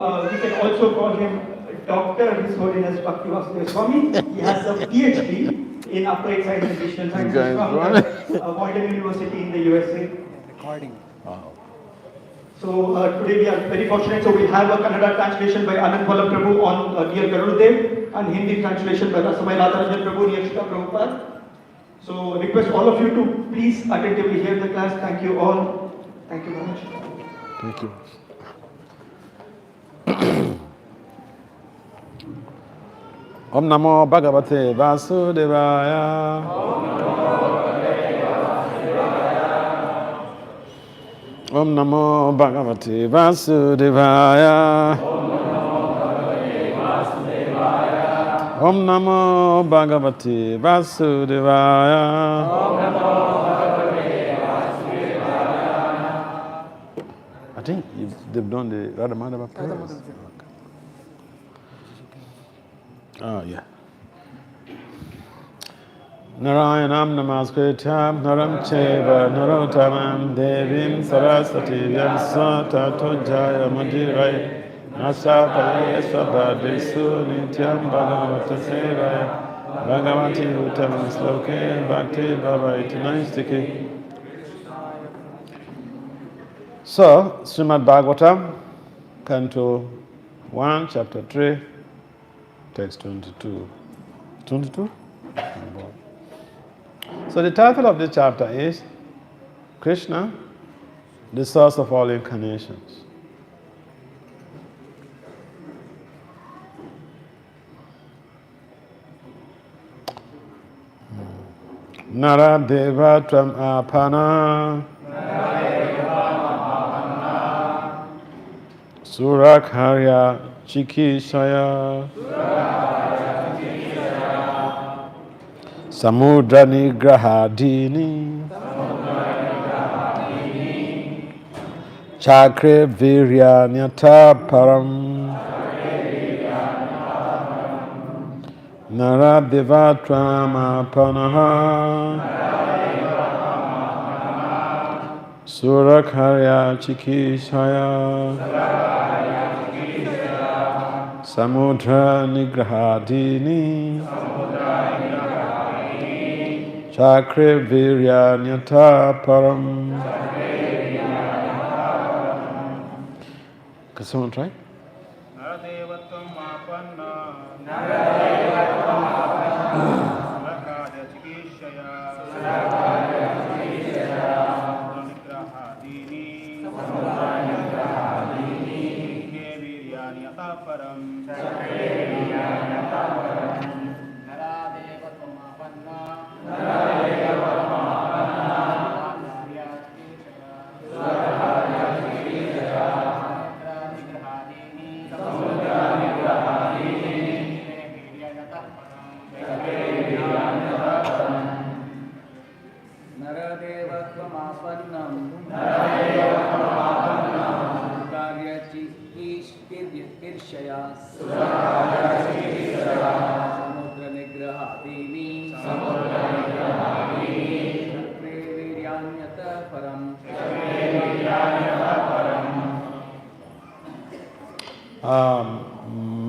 We can also call him Dr. His Holiness Bhakti Vasudev Swami. He has a PhD in Applied Science and Digital Sciences from Walden University in the USA. Recording. Wow. So today we are very fortunate. So we have a Kannada translation by Anand Vallabh Prabhu on near Garudev and Hindi translation by Rasamai Radharajan Prabhu near Shri Prabhupada. So request all of you to please attentively hear the class. Thank you all. Thank you very much. Thank you. Om Namo Bhagavate Vasudevaya. Om Namo Bhagavate Vasudevaya. Om Namo Bhagavate Vasudevaya. I think they've done the Radha Madhava prayers. Oh, yeah. Narayanam namaskritam naram cheva narottamam devim saraswati vyamsa tato jaya madhiraya nasapaya svabhadesu nityam bhagavata sevaya bhagavati uttamam sloke bhakti bhavaiti naistiki. So, Srimad Bhagavatam, Canto 1, Chapter 3, Text 22. 22? So the title of this chapter is Krishna, the source of all incarnations. Naradeva Tvam Apana Surakharya Chikishaya Samudra Nigrahadini Chakre Virya Nyata Param Naradeva Tramapanaha Surakharya Chikishaya Samudra Nigrahadini Chakre Virya Nyata Param. Can someone try?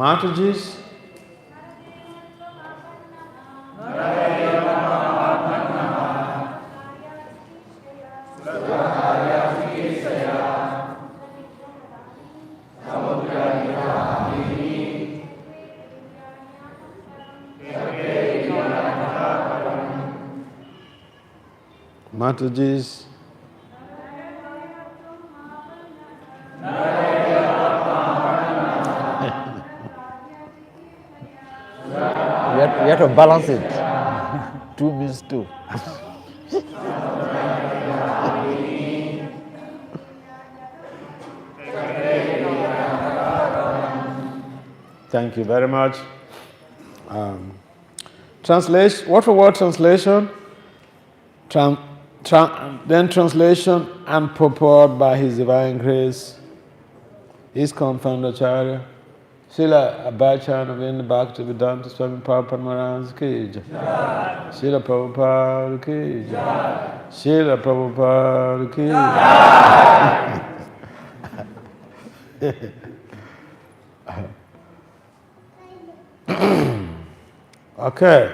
Mataji's Mataji's You have to balance it. 2 means 2. Thank you very much. Translation, word for word translation, then translation and purport by His Divine Grace, His confounder Acharya, Srila Abhachan Bhakti Vedanta Swami Prabhupada Maharaj ki jai. Srila Prabhupada ki jai. Srila Prabhupada ki jai. Okay.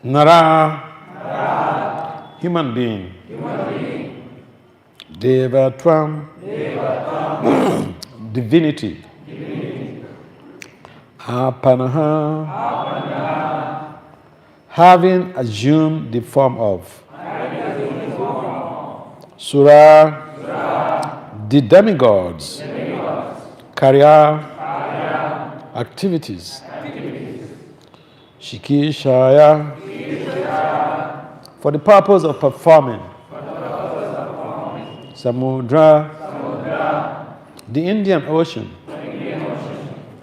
Nara, human being. Devatvam, divinity. Apanaha, having assumed the form of. Sura, the demigods. Karya, activities. Shikishaya, for the purpose of performing. Samudra, the Indian Ocean.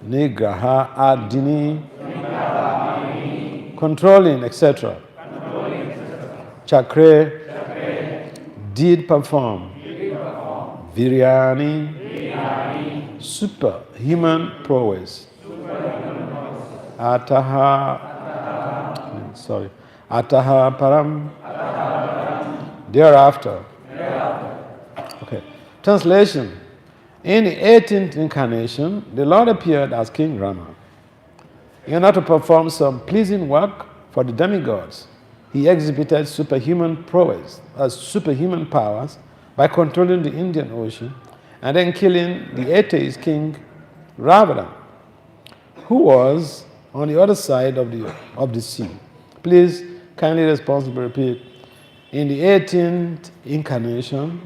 Nigraha Adini, controlling, etc. Chakre, did perform. Viryani, superhuman prowess. Ataha param, thereafter. Okay. Translation. In the 18th incarnation, the Lord appeared as King Rama. In order to perform some pleasing work for the demigods, he exhibited superhuman prowess, superhuman powers, by controlling the Indian Ocean and then killing the atheist king Ravana, who was on the other side of the sea. Please kindly responsibly repeat. In the 18th incarnation,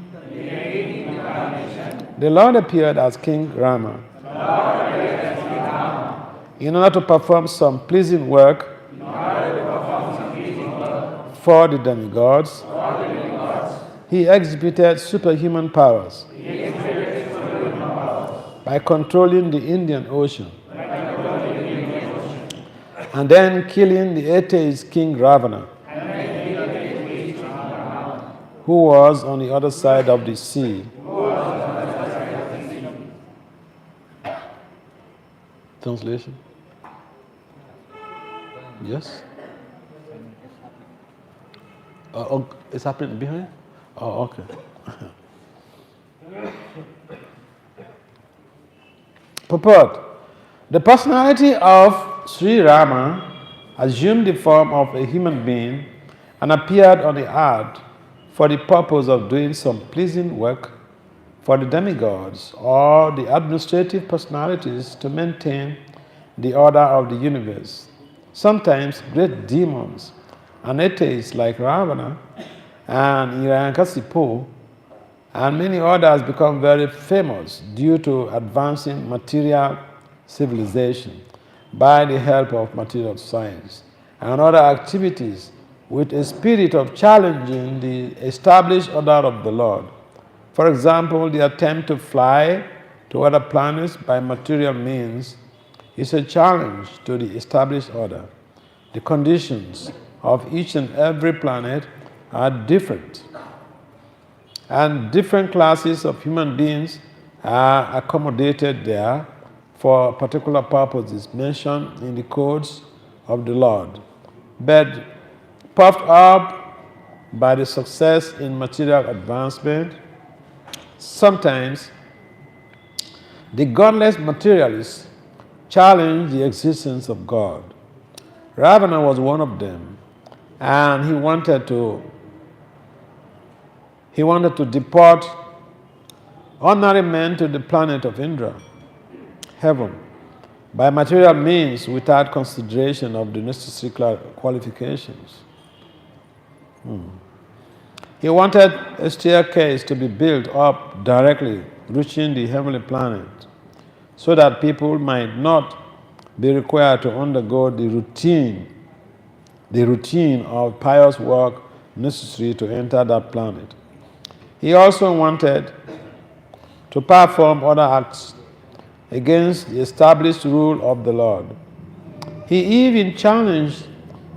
the Lord appeared as King Rama in order to perform some pleasing work for the demigods. He exhibited superhuman powers by controlling the Indian Ocean and then killing the atheist king Ravana, who was on the other side of the sea. Translation? Yes? It's happening behind? Oh, okay. Purport. The personality of Sri Rama assumed the form of a human being and appeared on the earth for the purpose of doing some pleasing work for the demigods or the administrative personalities to maintain the order of the universe. Sometimes great demons and atheists like Ravana and Hiranyakasipu and many others become very famous due to advancing material civilization by the help of material science and other activities with a spirit of challenging the established order of the Lord. For example, the attempt to fly to other planets by material means is a challenge to the established order. The conditions of each and every planet are different, and different classes of human beings are accommodated there for particular purposes mentioned in the codes of the Lord. But puffed up by the success in material advancement, sometimes the godless materialists challenge the existence of God. Ravana was one of them, and he wanted to deport ordinary men to the planet of Indra, heaven, by material means without consideration of the necessary qualifications. He wanted a staircase to be built up directly, reaching the heavenly planet, so that people might not be required to undergo the routine of pious work necessary to enter that planet. He also wanted to perform other acts against the established rule of the Lord. He even challenged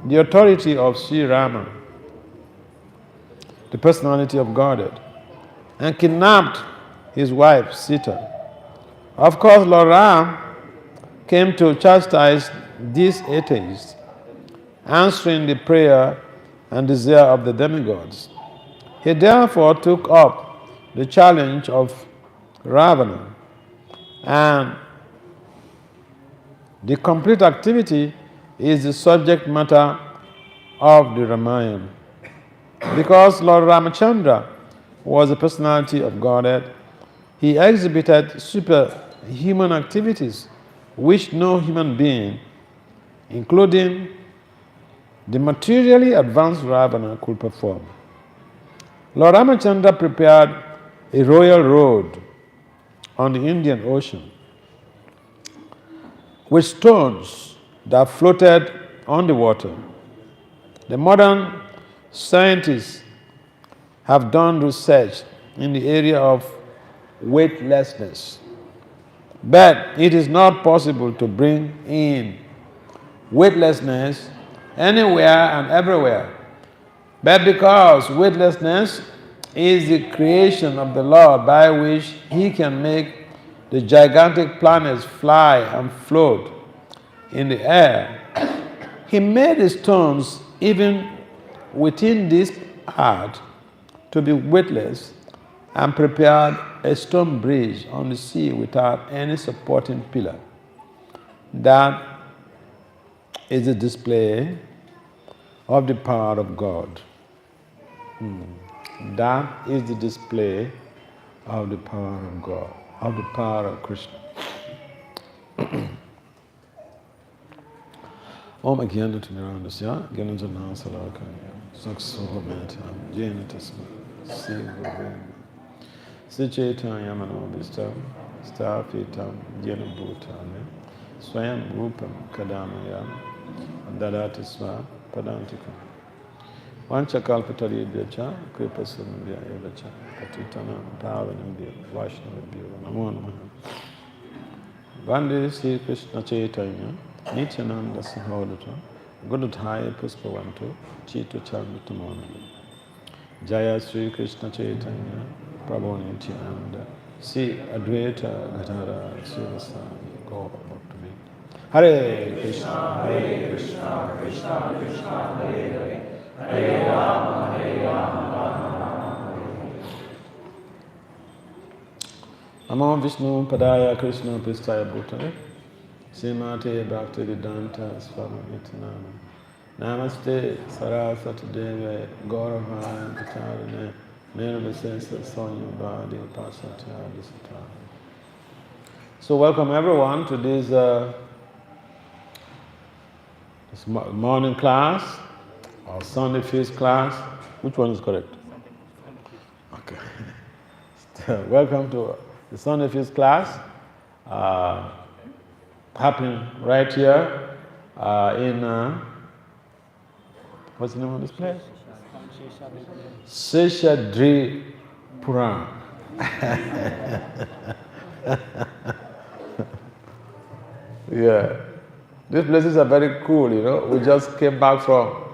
the authority of Sri Rama, the personality of Godhead, and kidnapped his wife Sita. Of course, Lord Ram came to chastise these atheists, answering the prayer and desire of the demigods. He therefore took up the challenge of Ravana and The complete activity is the subject matter of the Ramayana. Because Lord Ramachandra was a personality of Godhead, he exhibited superhuman activities which no human being, including the materially advanced Ravana, could perform. Lord Ramachandra prepared a royal road on the Indian Ocean with stones that floated on the water. The modern scientists have done research in the area of weightlessness, but it is not possible to bring in weightlessness anywhere and everywhere. But because weightlessness is the creation of the Lord by which He can make the gigantic planets fly and float in the air, He made the stones even within this earth to be weightless and prepared a stone bridge on the sea without any supporting pillar. That is a display of the power of God. That is the display of the power of God, of the power of Krishna. Om Agyanat Mirandasya, Gyanatana Salakanya, Saksohamatam, Janatasma, Sigurvim, Sichetan Yamanobistam, Stafitam, Janabhutane, Swayam Rupam Kadamayam, Dadatisva, Padantikam. Vanchakalpataribhyacha, Kripasamabhya Evacha, Patitanam, Pavanambhya, Vaishnavabhya, Namo Namaha. Vande Sri Krishna Chaitanya, Nityananda Sahodata, Gurudhaya Puspavanto, Chito Charmitamonali. Jaya Sri Krishna Chaitanya, Prabhu Nityananda, Sri Advaita Gadara, Srivasani, Gaura Bhakti. Hare Krishna, Krishna Krishna, Hare Hare. Hare Rama, Rama, Hare. Namo Vishnu Padaya Krishna Pristaya Bhutale Srimate Bhakti Vedanta Swami Nityananda Namaste Saraswati Deve Gauravaya Pacharine Nirvasesa Sonya Bhadi Pasatya Disata. So welcome everyone to this morning class or Sunday feast class. Which one is correct? Okay. Welcome to the Sunday feast class happening right here in what's the name of this place? Seshadri Puran. Yeah. These places are very cool, you know. We just came back from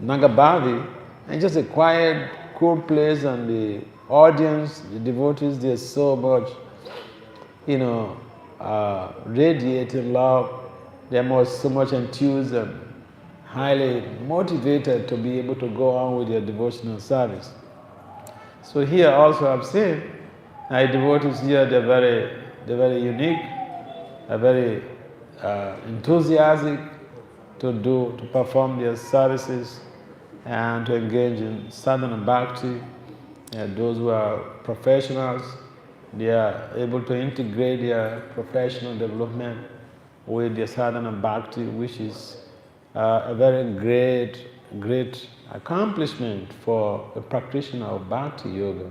Nagabavi, and just a quiet, cool place, and the audience, the devotees, they're so much, you know, radiating love. They're so much enthusiasm, highly motivated to be able to go on with their devotional service. So here also I've seen our devotees here, they're very unique, are very enthusiastic to perform their services and to engage in sadhana bhakti. And those who are professionals, they are able to integrate their professional development with their sadhana bhakti, which is a very great accomplishment for a practitioner of bhakti yoga.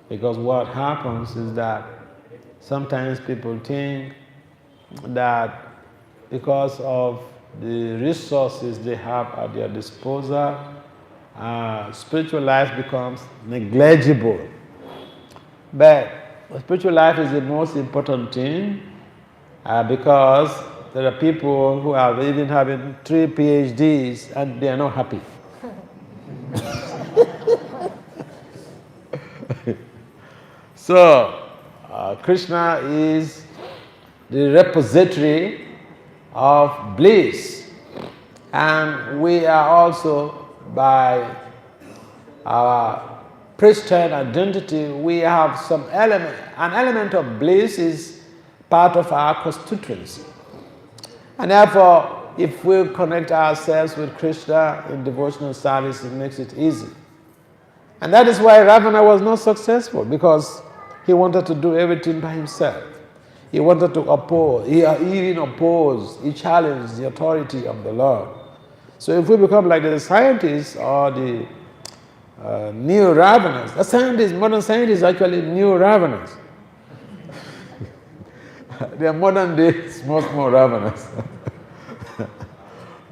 Because what happens is that sometimes people think that because of the resources they have at their disposal, spiritual life becomes negligible. But spiritual life is the most important thing because there are people who are even having 3 PhDs and they are not happy. So, Krishna is the repository of bliss, and we are also, by our priesthood identity, we have some element. An element of bliss is part of our constituency. And therefore, if we connect ourselves with Krishna in devotional service, it makes it easy. And that is why Ravana was not successful, because he wanted to do everything by himself. He wanted to oppose, he even opposed, he challenged the authority of the Lord. So if we become like the scientists or the neo-Ravanas, the scientists, modern scientists actually neo-Ravanas. They are modern day small Ravanas.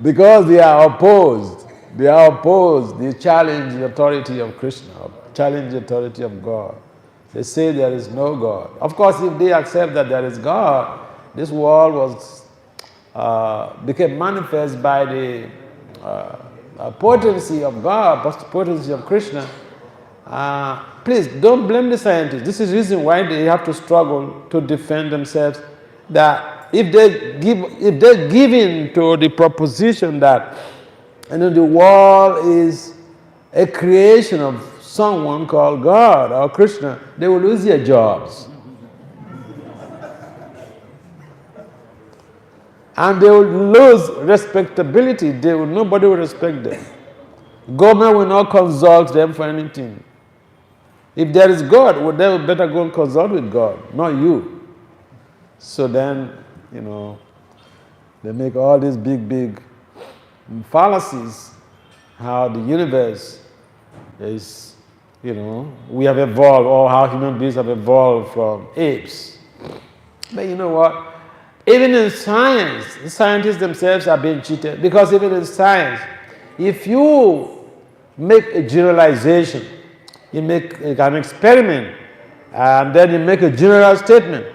Because they challenge the authority of Krishna, challenge the authority of God. They say there is no God. Of course, if they accept that there is God, this world became manifest by the potency of God, potency of Krishna. Please don't blame the scientists. This is the reason why they have to struggle to defend themselves. That if they give in to the proposition that the world is a creation of someone called God or Krishna, they will lose their jobs. And they will lose respectability. Nobody will respect them. Government will not consult them for anything. If there is God, well, they will better go and consult with God, not you. So then, they make all these big fallacies, how the universe is, we have evolved, or how human beings have evolved from apes. But you know what? Even in science, the scientists themselves are being cheated, because even in science, if you make a generalization, you make an experiment, and then you make a general statement,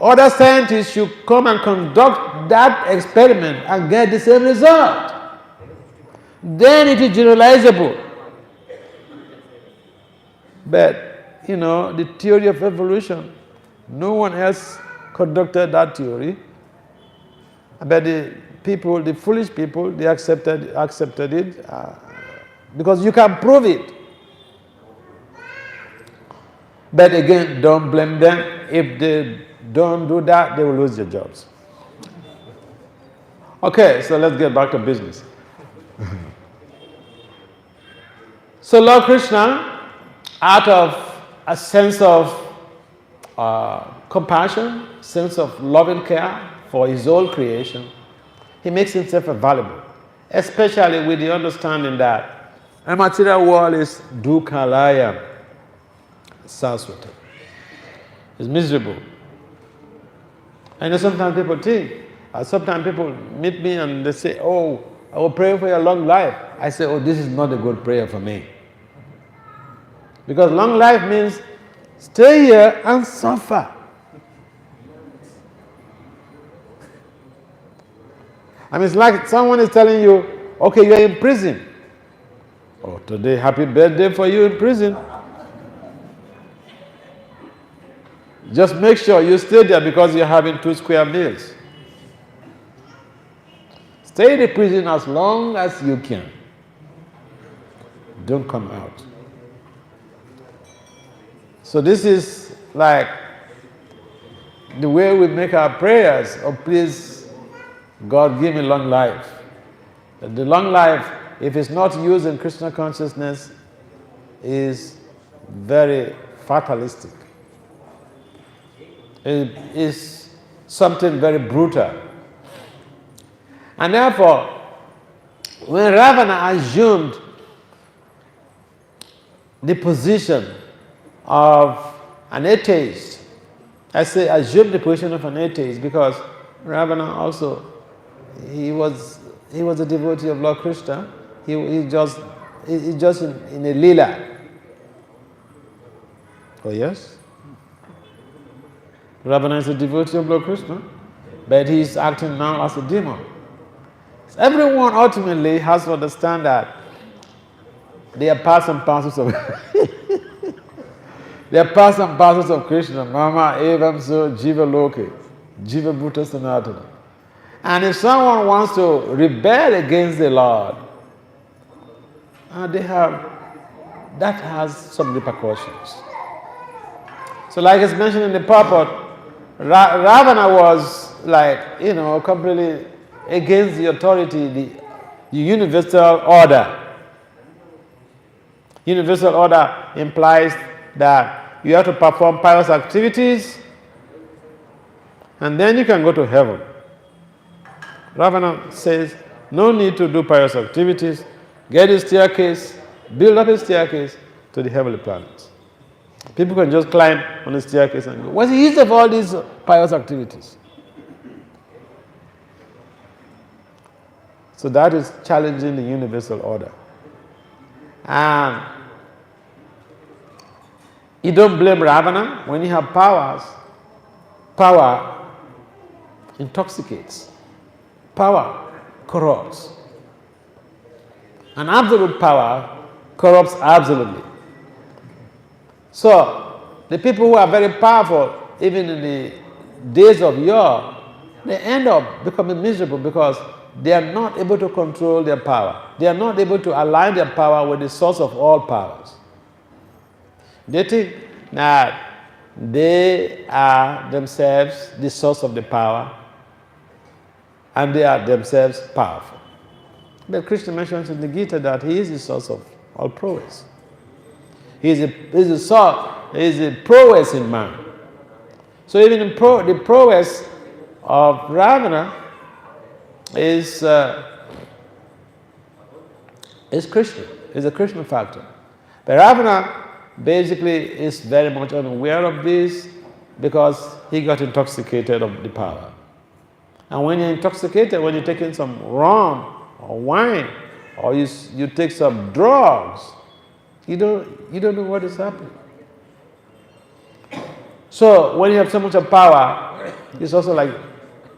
other scientists should come and conduct that experiment and get the same result. Then it is generalizable. But, the theory of evolution, no one else conducted that theory. But the foolish people, they accepted it because you can prove it. But again, don't blame them. If they don't do that, they will lose their jobs. Okay, so let's get back to business. So Lord Krishna, out of a sense of compassion, sense of loving care for his whole creation, he makes himself available, especially with the understanding that the material world is dukhalaya, saswata. It's miserable. I know sometimes people meet me and they say, oh, I will pray for your long life. I say, oh, this is not a good prayer for me. Because long life means stay here and suffer. It's like someone is telling you, okay, you're in prison. Oh, today, happy birthday for you in prison. Just make sure you stay there because you're having 2 square meals. Stay in the prison as long as you can. Don't come out. So this is like the way we make our prayers. Oh, please, God, give me long life. The long life, if it's not used in Krishna consciousness, is very fatalistic. It is something very brutal. And therefore, when Ravana assumed the position of an atheist, I say assumed the position of an atheist because Ravana also, he was a devotee of Lord Krishna. He's just in a lila. Oh yes? Ravana is a devotee of Lord Krishna, but he is acting now as a demon. Everyone ultimately has to understand that they are parts and parcels of they are parts and parcels of Krishna. Mama evam so jiva loke, jiva bhuta sanatana. And if someone wants to rebel against the Lord, that has some repercussions. So like it's mentioned in the purport, Ravana was like, completely against the authority, the universal order. Universal order implies that you have to perform pious activities and then you can go to heaven. Ravana says, no need to do pious activities. Get a staircase, build up a staircase to the heavenly planets. People can just climb on the staircase and go. What's the use of all these pious activities? So that is challenging the universal order. And you don't blame Ravana. When you have powers, power intoxicates. Power corrupts. And absolute power corrupts absolutely. So, the people who are very powerful, even in the days of yore, they end up becoming miserable because they are not able to control their power. They are not able to align their power with the source of all powers. They think that they are themselves the source of the power and they are themselves powerful. But Krishna mentions in the Gita that he is the source of all prowess. He is the prowess in man. So even in the prowess of Ravana is Krishna, is a Krishna factor. But Ravana basically is very much unaware of this because he got intoxicated of the power. And when you're intoxicated, when you're taking some rum or wine, or you take some drugs, you don't know what is happening. So when you have so much of power, it's also like,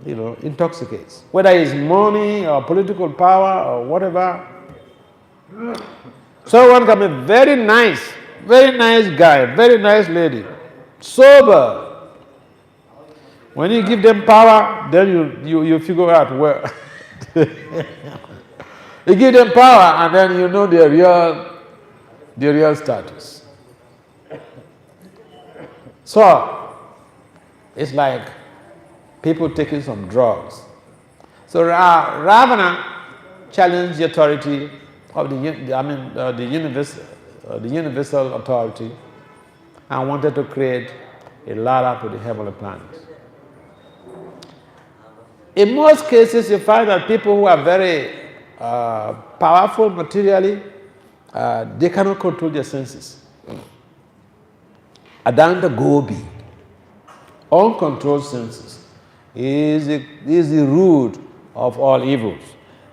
intoxicates. Whether it's money or political power or whatever. So one can be very nice guy, very nice lady, sober. When you give them power, then you figure out where. You give them power and then you know their real status. So, it's like people taking some drugs. So Ravana challenged the authority of the universal authority and wanted to create a ladder to the heavenly planets. In most cases, you find that people who are very powerful materially, they cannot control their senses. Adanta Gobi, uncontrolled senses, is the root of all evils.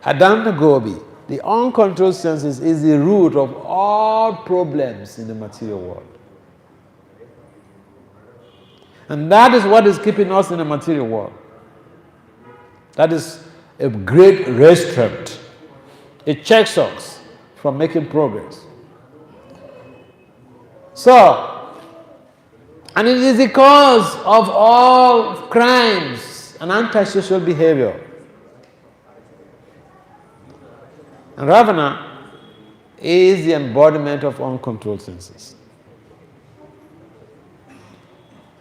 Adanta Gobi, the uncontrolled senses, is the root of all problems in the material world. And that is what is keeping us in the material world. That is a great restraint. It checks us from making progress. So, and it is the cause of all crimes and antisocial behavior. And Ravana is the embodiment of uncontrolled senses.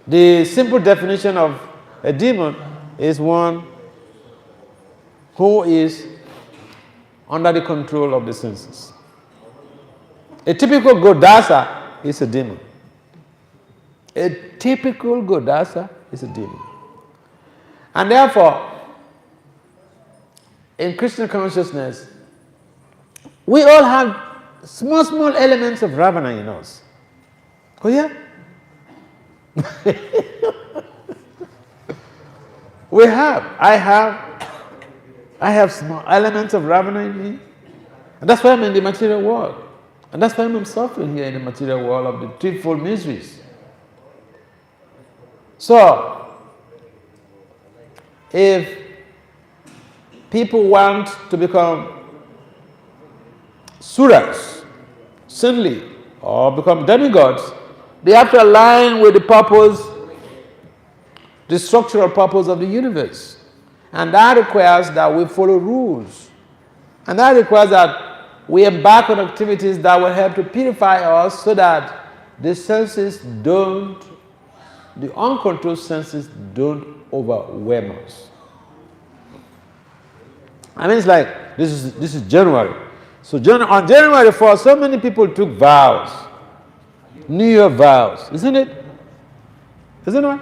The simple definition of a demon is one who is under the control of the senses. A typical Godasa is a demon. A typical Godasa is a demon. And therefore, in Krishna consciousness, we all have small elements of Ravana in us. Oh yeah? I have small elements of Ravana in me. And that's why I'm in the material world. And that's why I'm suffering here in the material world of the threefold miseries. So, if people want to become suras, saintly, or become demigods, they have to align with the purpose, the structural purpose of the universe. And that requires that we follow rules. And that requires that we embark on activities that will help to purify us so that the senses don't the uncontrolled senses don't overwhelm us. I mean, it's like, this is January. So on January 4th, so many people took vows. New Year vows, isn't it? Isn't it?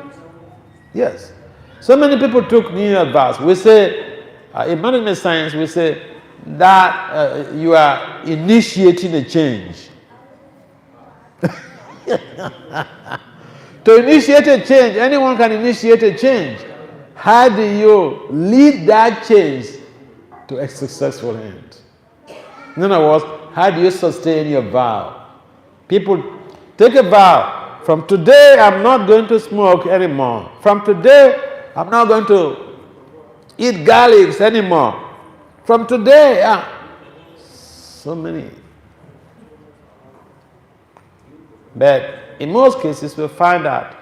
Yes. So many people took New Year vows. We say, in management science, we say that you are initiating a change. To initiate a change, anyone can initiate a change. How do you lead that change to a successful end? In other words, how do you sustain your vow? People take a vow. From today, I'm not going to smoke anymore. From today, I'm not going to eat garlics anymore. From today, so many. But in most cases, we'll find out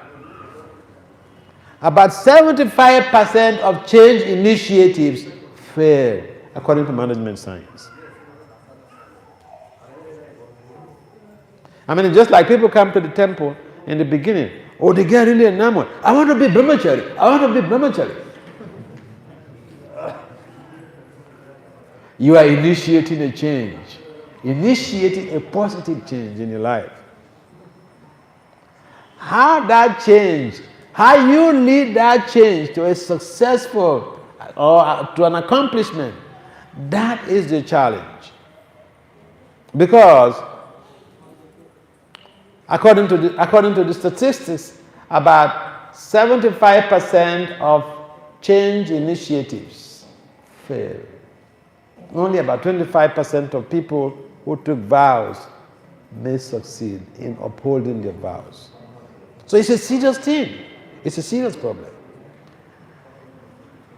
about 75% of change initiatives fail, according to management science. I mean, just like people come to the temple in the beginning, oh, they get really enamored. I want to be brahmachari. I want to be brahmachari. You are initiating a change, initiating a positive change in your life. How that change, how you lead that change to a successful or to an accomplishment, that is the challenge. Because according to the statistics, about 75% of change initiatives fail. Only about 25% of people who took vows may succeed in upholding their vows. So it's a serious thing. It's a serious problem.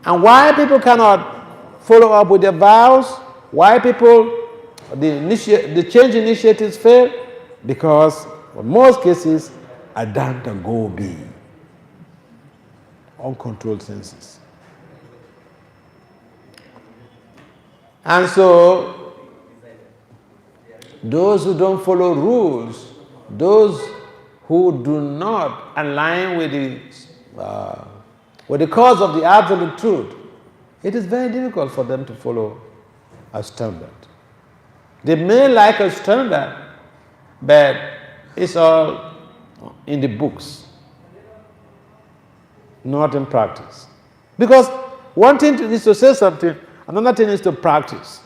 And why people cannot follow up with their vows, why people, the change initiatives fail? Because in most cases, adanta gobi, uncontrolled senses. And so, those who don't follow rules, those who do not align with the cause of the absolute truth, it is very difficult for them to follow a standard. They may like a standard, but it's all in the books, not in practice. Because one thing is to say something, another thing is to practice.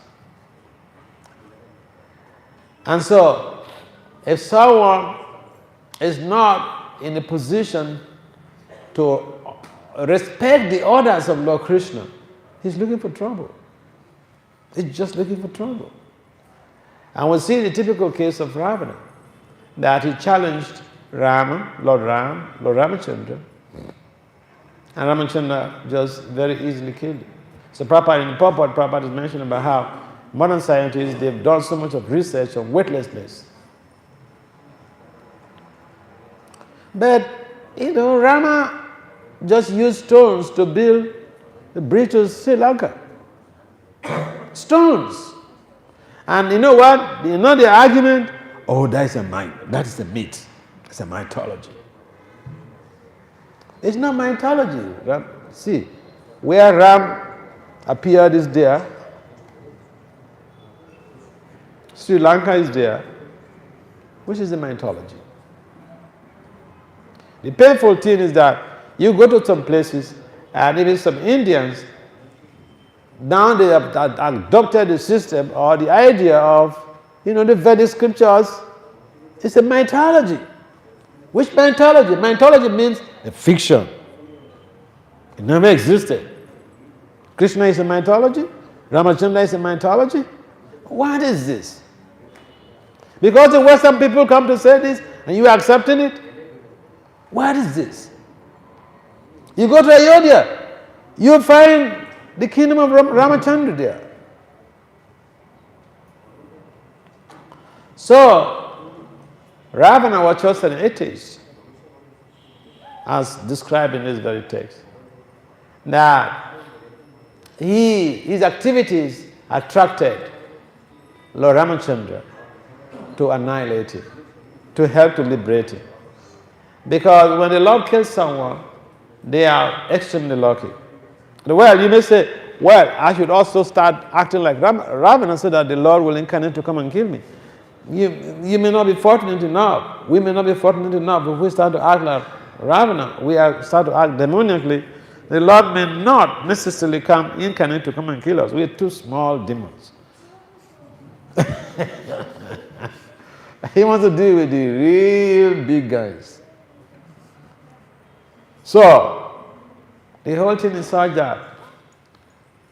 And so, if someone is not in a position to respect the orders of Lord Krishna, he's looking for trouble. He's just looking for trouble. And we see the typical case of Ravana, that he challenged Lord Ramachandra, and Ramachandra just very easily killed him. So Prabhupada, in Prabhupada is mentioning about how modern scientists, they've done so much of research on weightlessness. But, Rama just used stones to build the bridge to Sri Lanka. Stones. And you know what? You know the argument? Oh, that is a myth. It's a mythology. It's not mythology. See, where Ram appeared is there. Sri Lanka is there. Which is the mythology? The painful thing is that you go to some places and even some Indians, now they have adopted the system or the idea of, the Vedic scriptures. It's a mythology. Which mythology? Mythology means a fiction. It never existed. Krishna is a mythology? Ramachandra is a mythology? What is this? Because the Western people come to say this and you are accepting it? What is this? You go to Ayodhya, you find the kingdom of Ramachandra there. So, Ravana was just an atheist, as described in this very text. Now, his activities attracted Lord Ramachandra to annihilate him, to help to liberate him. Because when the Lord kills someone, they are extremely lucky. Well, you may say, well, I should also start acting like Ravana so that the Lord will incarnate to come and kill me. You may not be fortunate enough. We may not be fortunate enough. If we start to act like Ravana, start to act demoniacally, the Lord may not necessarily come incarnate to come and kill us. We are two small demons. He wants to deal with the real big guys. So, the whole thing is such that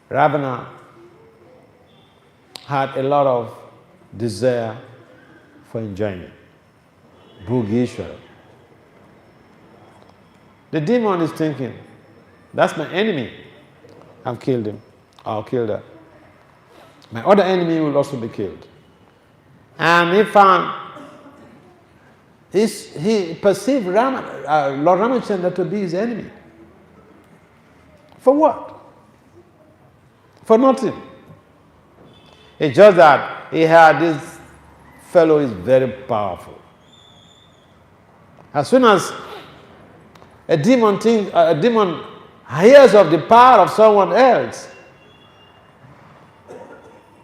Ravana had a lot of desire for enjoyment. Bhogeshwara. The demon is thinking, that's my enemy. I've killed him. I'll kill that. My other enemy will also be killed. And he perceived Lord Ramachandra to be his enemy. For what? For nothing. It's just that he had this fellow is very powerful. As soon as a demon hears of the power of someone else,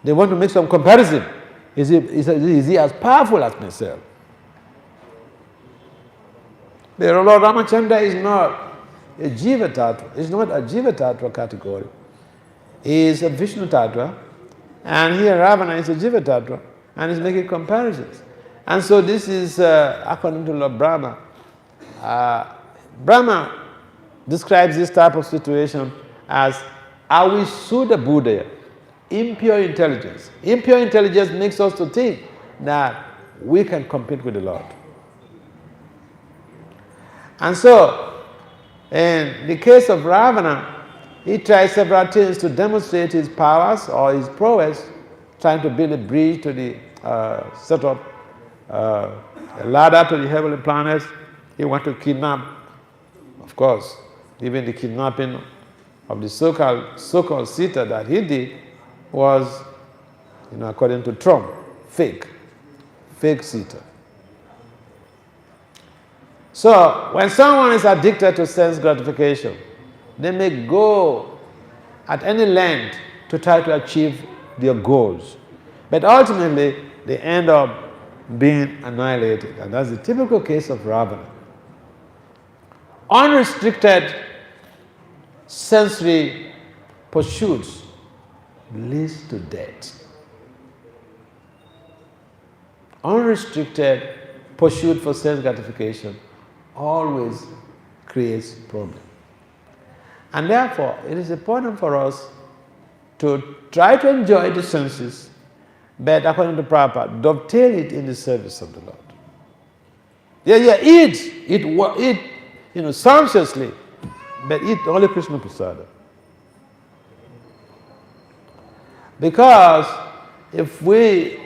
they want to make some comparison. Is he as powerful as myself? The Lord Ramachandra is not a Jiva Tattva. It's not a Jiva Tattva category. He is a Vishnu Tattva, and here Ravana is a Jiva Tattva, and he's making comparisons. And so this is, according to Lord Brahma, Brahma describes this type of situation as Avisuddha Buddha, impure intelligence. Impure intelligence makes us to think that we can compete with the Lord. And so, in the case of Ravana, he tries several things to demonstrate his powers or his prowess, trying to build a bridge to the set up a ladder to the heavenly planets. He wanted to kidnap, of course, even the kidnapping of the so-called Sita that he did was, according to Trump, fake Sita. So, when someone is addicted to sense gratification, they may go at any length to try to achieve their goals. But ultimately, they end up being annihilated. And that's the typical case of Ravana. Unrestricted sensory pursuits leads to death. Unrestricted pursuit for sense gratification always creates problems. And therefore, it is important for us to try to enjoy the senses, but according to Prabhupada, dovetail it in the service of the Lord. Eat, sumptuously, but eat only Krishna Prasada. Because if we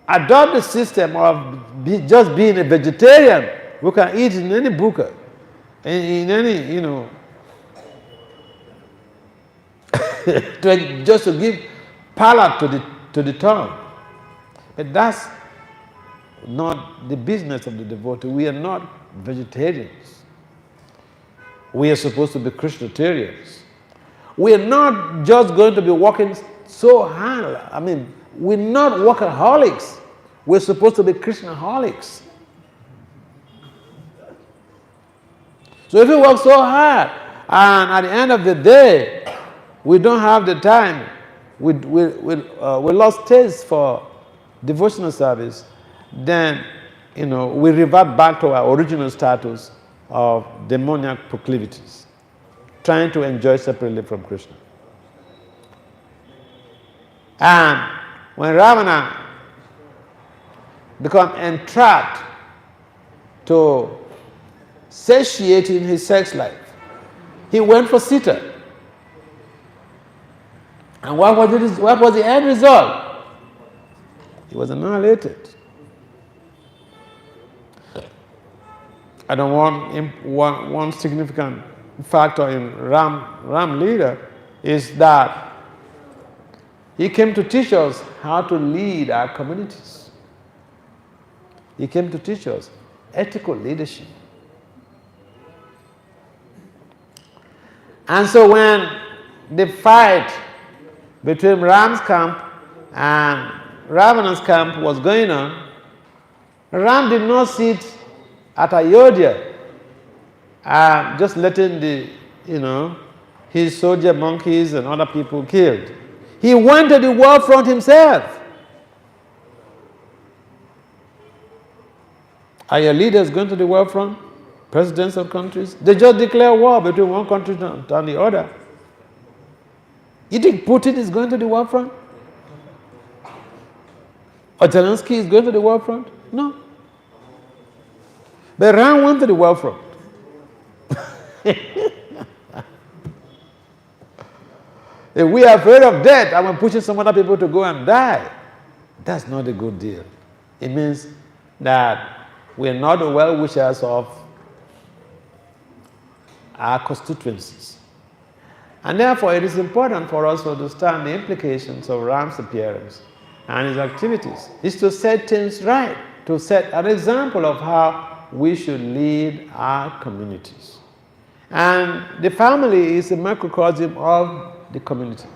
adopt the system of just being a vegetarian, we can eat in any buka, in any, just to give palate to the tongue. But that's not the business of the devotee. We are not vegetarians. We are supposed to be Krishnatarians. We are not just going to be working so hard. We're not workaholics. We're supposed to be Krishnaholics. So if we work so hard, and at the end of the day, we don't have the time, we lost taste for devotional service, then, we revert back to our original status of demoniac proclivities, trying to enjoy separately from Krishna. And when Ravana became entrapped to satiate in his sex life, he went for Sita. And what was the end result? He was annihilated. I don't want one significant factor in Ram Leela is that he came to teach us how to lead our communities. He came to teach us ethical leadership. And so when the fight between Ram's camp and Ravana's camp was going on, Ram did not sit at Ayodhya, just letting his soldier monkeys and other people killed. He went to the war front himself. Are your leaders going to the war front? Presidents of countries? They just declare war between one country and the other. You think Putin is going to the war front? Or Zelensky is going to the war front? No. But Ram went to the war front. If we are afraid of death and we're pushing some other people to go and die, that's not a good deal. It means that we're not the well-wishers of our constituencies. And therefore, it is important for us to understand the implications of Ram's appearance and his activities. Is to set things right, to set an example of how we should lead our communities. And the family is a microcosm of the community.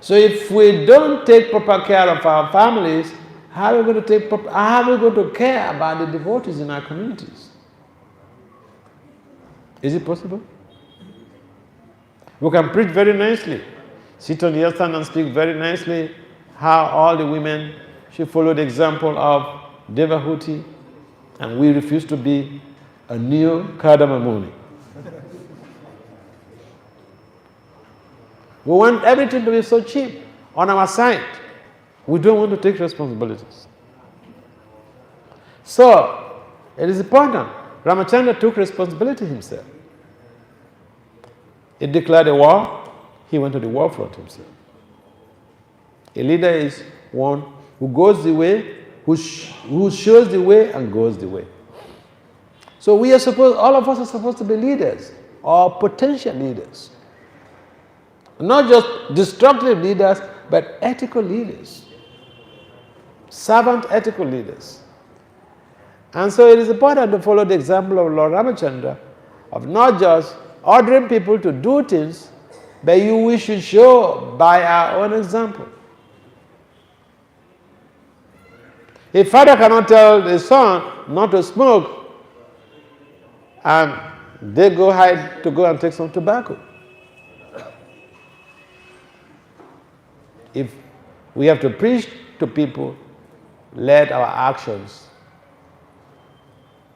So if we don't take proper care of our families, how are we going to care about the devotees in our communities? Is it possible? We can preach very nicely, sit on the stand and speak very nicely how all the women should follow the example of Devahuti, and we refuse to be a new Kadamamuni. We want everything to be so cheap on our side. We don't want to take responsibilities. So, it is important. Ramachandra took responsibility himself. He declared a war, he went to the war front himself. A leader is one who goes the way, who shows the way and goes the way. So all of us are supposed to be leaders or potential leaders. Not just destructive leaders, but ethical leaders. Servant ethical leaders. And so it is important to follow the example of Lord Ramachandra of not just ordering people to do things, but we should show by our own example. A father cannot tell his son not to smoke, and they go hide to go and take some tobacco. If we have to preach to people, let our actions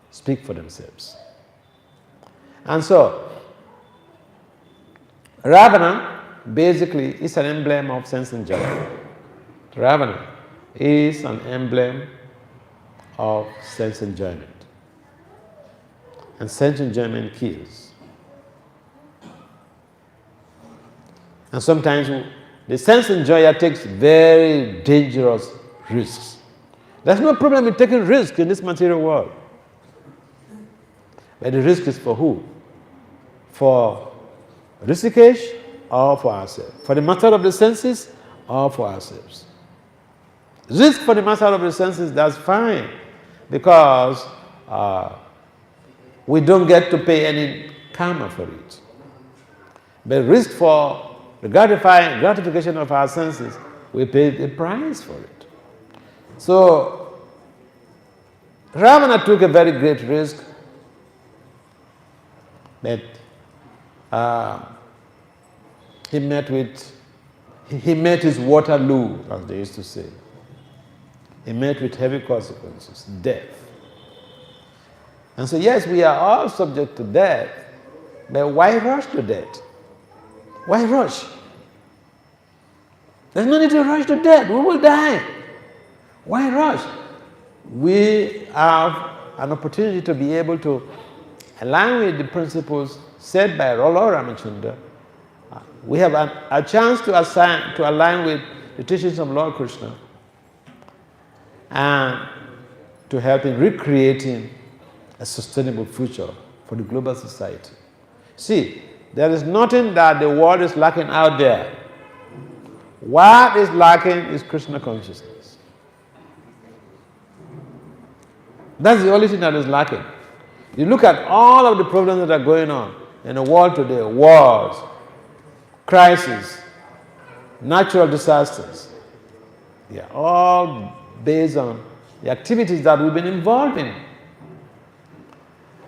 speak for themselves. And so, Ravana basically is an emblem of sense enjoyment. Ravana is an emblem of sense enjoyment. And sense enjoyment kills. And sometimes the sense enjoyer takes very dangerous risks. There's no problem in taking risks in this material world. But the risk is for who? For Rishikesh or for ourselves? For the matter of the senses or for ourselves? Risk for the matter of the senses, that's fine, because we don't get to pay any karma for it. But risk for the gratification of our senses, we pay the price for it. So, Ravana took a very great risk that he met his Waterloo, as they used to say. He met with heavy consequences, death. And so yes, we are all subject to death, but why rush to death? Why rush? There's no need to rush to death. We will die. Why rush? We have an opportunity to be able to align with the principles set by Lord Ramachandra. We have a chance to align with the teachings of Lord Krishna and to help in recreating a sustainable future for the global society. See, there is nothing that the world is lacking out there. What is lacking is Krishna consciousness. That's the only thing that is lacking. You look at all of the problems that are going on. in the world today, wars, crises, natural disasters. They are all based on the activities that we've been involved in.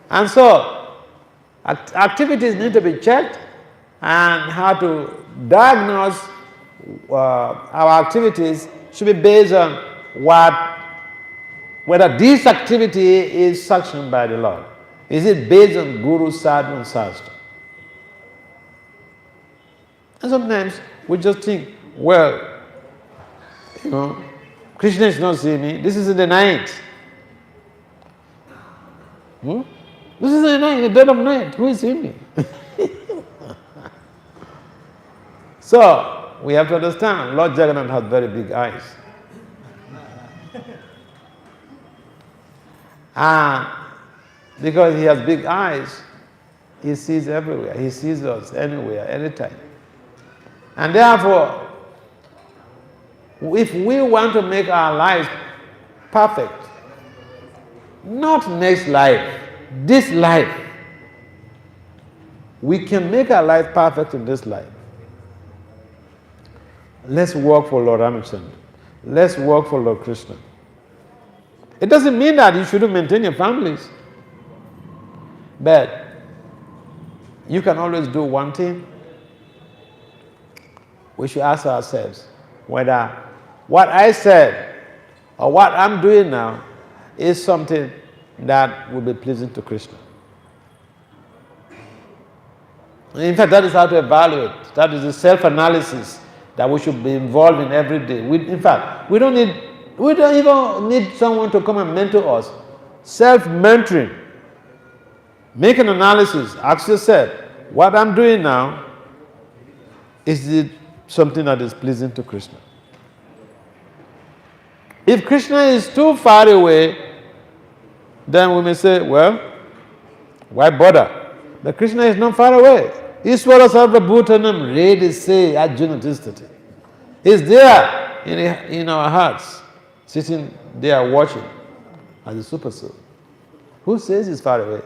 And so, activities need to be checked, and how to diagnose our activities should be based on whether this activity is sanctioned by the Lord. Is it based on Guru, Sadhu, and Sastra? And sometimes we just think, well, Krishna is not seeing me. This is in the night. This is in the night, in the dead of night. Who is seeing me? So, we have to understand, Lord Jagannath has very big eyes. And because he has big eyes, he sees everywhere. He sees us anywhere, anytime. And therefore, if we want to make our lives perfect, not next life, this life, we can make our life perfect in this life. Let's work for Lord Ramachandra. Let's work for Lord Krishna. It doesn't mean that you shouldn't maintain your families. But you can always do one thing. We should ask ourselves whether what I said or what I'm doing now is something that will be pleasing to Krishna. In fact, that is how to evaluate. That is the self-analysis that we should be involved in every day. In fact, we don't even need someone to come and mentor us. Self-mentoring. Make an analysis. Ask yourself, what I'm doing now, is it something that is pleasing to Krishna? If Krishna is too far away, then we may say, well, why bother? But Krishna is not far away. Iswara Sarva Bhutanam Redi Se Arjuna Tisthati. He's there in our hearts, sitting there watching as a super soul. Who says he's far away?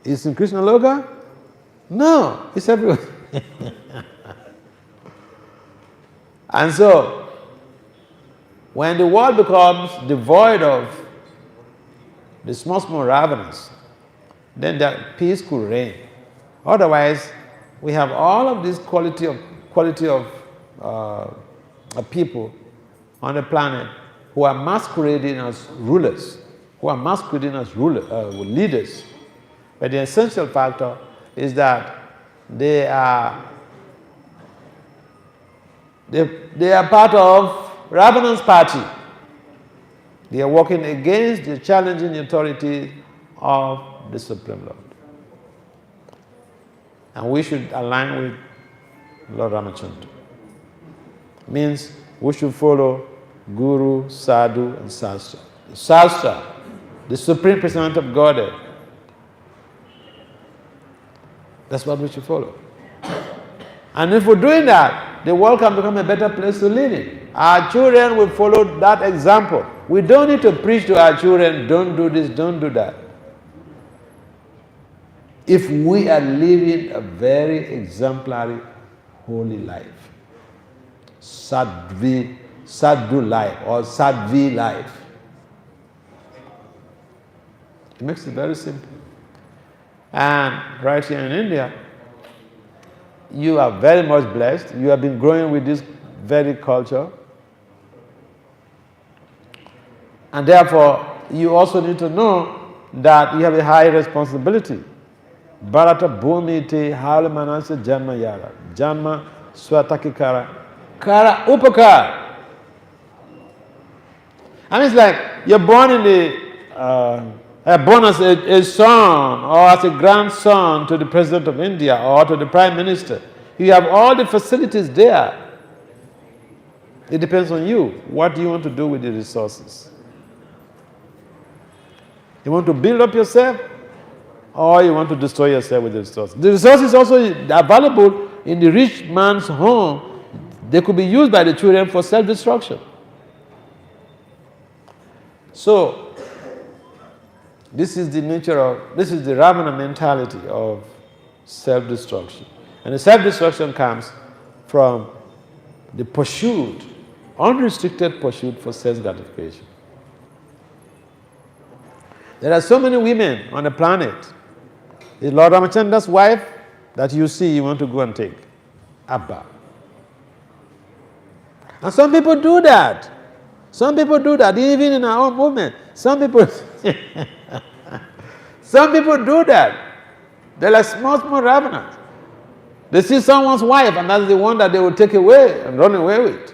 Is in Krishna Loka? No, it's everywhere. And so, when the world becomes devoid of the small ravenous, then that peace could reign. Otherwise, we have all of this quality of people on the planet who are masquerading as rulers, who are masquerading as leaders. But the essential factor is that they are part of Ravana's party. They are working against the challenging authority of the Supreme Lord. And we should align with Lord Ramachandra. Means we should follow Guru, Sadhu, and Sastra. Sastra, the Supreme Personality of Godhead. That's what we should follow. And if we're doing that, the world can become a better place to live in. Our children will follow that example. We don't need to preach to our children, don't do this, don't do that. If we are living a very exemplary, holy life, sadhu life or sadvi life, it makes it very simple. And right here in India, you are very much blessed. You have been growing with this very culture. And therefore, you also need to know that you have a high responsibility. Bharata bhumite halamanasa janma yara. Janma swatakikara. Kara upakara. And it's like you're born in born as a son or as a grandson to the President of India or to the Prime Minister. You have all the facilities there. It depends on you. What do you want to do with the resources? You want to build up yourself or you want to destroy yourself with the resources? The resources also are valuable in the rich man's home. They could be used by the children for self-destruction. So, this is the nature of, this is the Ravana mentality of self-destruction. And the self-destruction comes from the pursuit, unrestricted pursuit for sense gratification. There are so many women on the planet. Is Lord Ramachandra's wife that you see you want to go and take? Abba. And some people do that. Some people do that, even in our own movement. Some people do that. They're like small ravenous. They see someone's wife and that's the one that they will take away and run away with.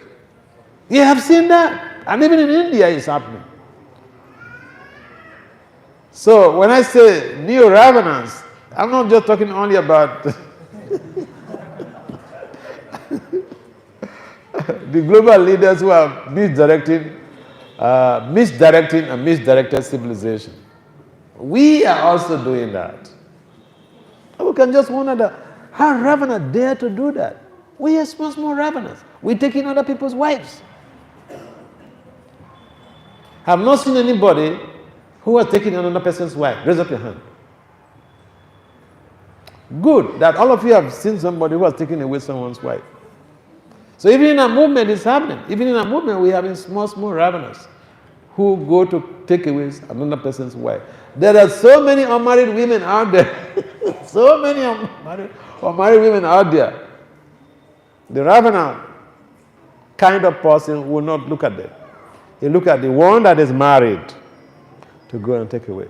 You have seen that. And even in India it's happening. So when I say neo-ravenous, I'm not just talking only about the global leaders who are misdirecting and misdirected civilization. We are also doing that. We can just wonder how ravenous dare to do that. We are small ravenous. We're taking other people's wives. Have not seen anybody who has taken another person's wife. Raise up your hand. Good that all of you have seen somebody who has taken away someone's wife. So even in our movement it's happening. Even in our movement we have small ravenous who go to take away another person's wife. There are so many unmarried women out there. So many unmarried women out there. The ravenous kind of person will not look at them. He look at the one that is married to go and take away.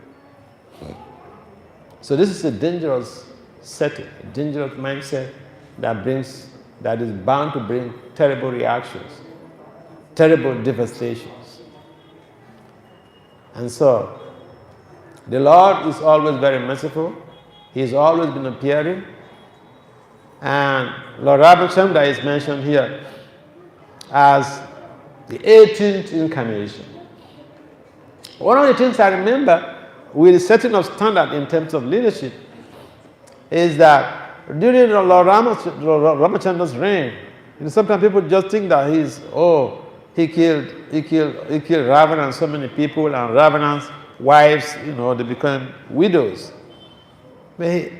So this is a dangerous setting, a dangerous mindset that is bound to bring terrible reactions, terrible devastations. And so, the Lord is always very merciful. He has always been appearing. And Lord Ramachandra is mentioned here as the 18th incarnation. One of the things I remember with the setting of standard in terms of leadership is that during Lord Ramachandra's reign, sometimes people just think that he killed Ravana and so many people, and Ravana's wives, they become widows. But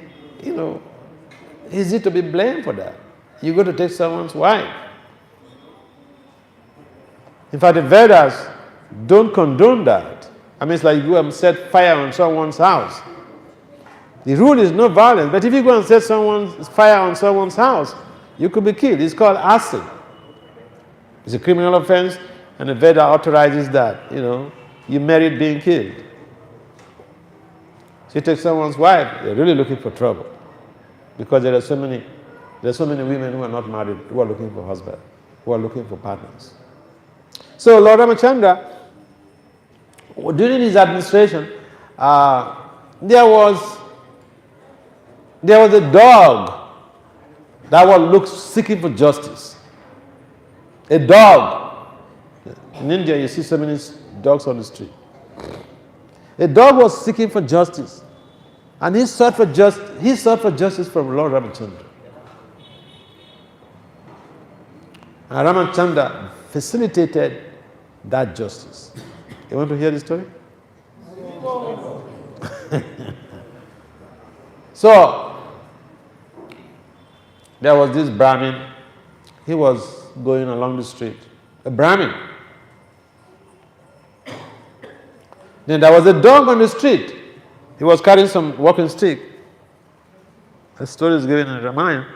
is it to be blamed for that? You go to take someone's wife. In fact, the Vedas don't condone that. I mean, it's like you go and set fire on someone's house. The rule is no violence, but if you go and set fire on someone's house, you could be killed. It's called arson. It's a criminal offense, and the Veda authorizes that. You married being killed. So you take someone's wife, they're really looking for trouble, because there are so many women who are not married, who are looking for husbands, who are looking for partners. So Lord Ramachandra, during his administration, there was a dog that was seeking for justice. A dog. In India, you see so many dogs on the street. A dog was seeking for justice, and he sought for justice from Lord Ramachandra. And Ramachandra facilitated that justice. You want to hear the story? So, there was this Brahmin. He was going along the street. A Brahmin. Then there was a dog on the street. He was carrying some walking stick. The story is given in Ramayana.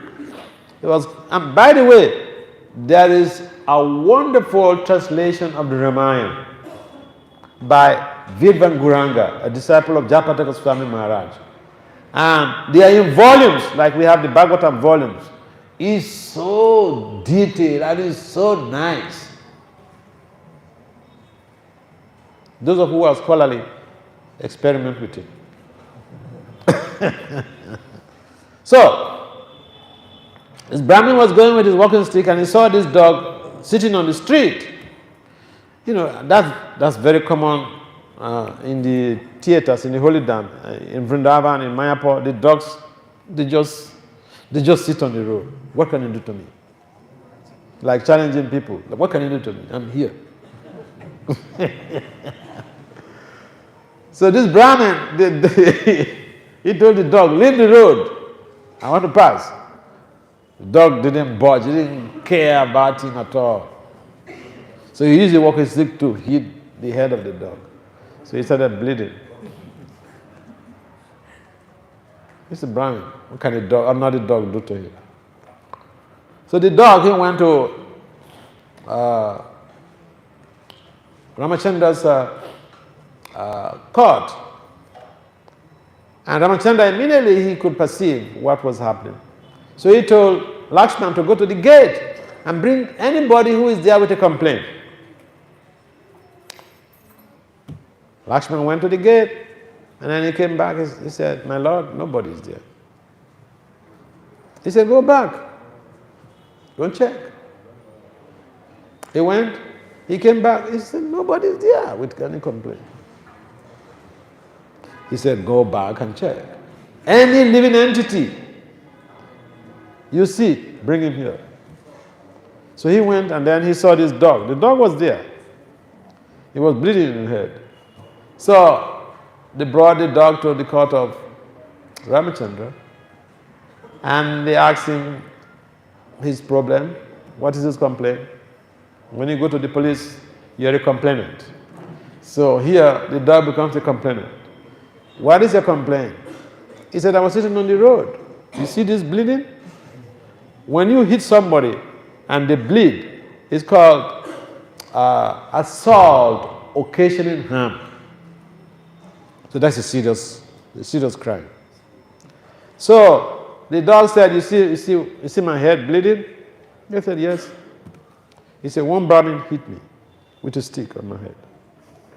And by the way, there is a wonderful translation of the Ramayana by Vidvan Guranga, a disciple of Japataka Swami Maharaj. And they are in volumes, like we have the Bhagavatam volumes. It's so detailed and it's so nice. Those of you who are scholarly, experiment with it. So, this Brahmin was going with his walking stick and he saw this dog sitting on the street. That's very common in the theaters, in the Holy Dam, in Vrindavan, in Mayapur. The dogs, they just sit on the road. What can you do to me? Like challenging people. Like, what can you do to me? I'm here. So this Brahmin, he told the dog, leave the road. I want to pass. The dog didn't budge, he didn't care about him at all. So he used the walking stick to hit the head of the dog. So he started bleeding. Mr. Brahmin, what can a dog, another dog do to him? So the dog, he went to Ramachandra's court. And Ramachandra immediately he could perceive what was happening. So he told Lakshman to go to the gate and bring anybody who is there with a complaint. Lakshman went to the gate and then he came back. He said, "My lord, nobody is there." He said, "Go back. Go and check." He went, he came back, he said, "Nobody is there with any complaint." He said, "Go back and check. Any living entity you see, bring him here." So he went and then he saw this dog. The dog was there. He was bleeding in the head. So they brought the dog to the court of Ramachandra and they asked him his problem. What is his complaint? When you go to the police, you're a complainant. So here, the dog becomes a complainant. What is your complaint? He said, "I was sitting on the road. You see this bleeding? When you hit somebody and they bleed, it's called assault occasioning harm. So that's a serious crime." So the dog said, you see my head bleeding?" They said, "Yes." He said, "One Brahmin hit me with a stick on my head.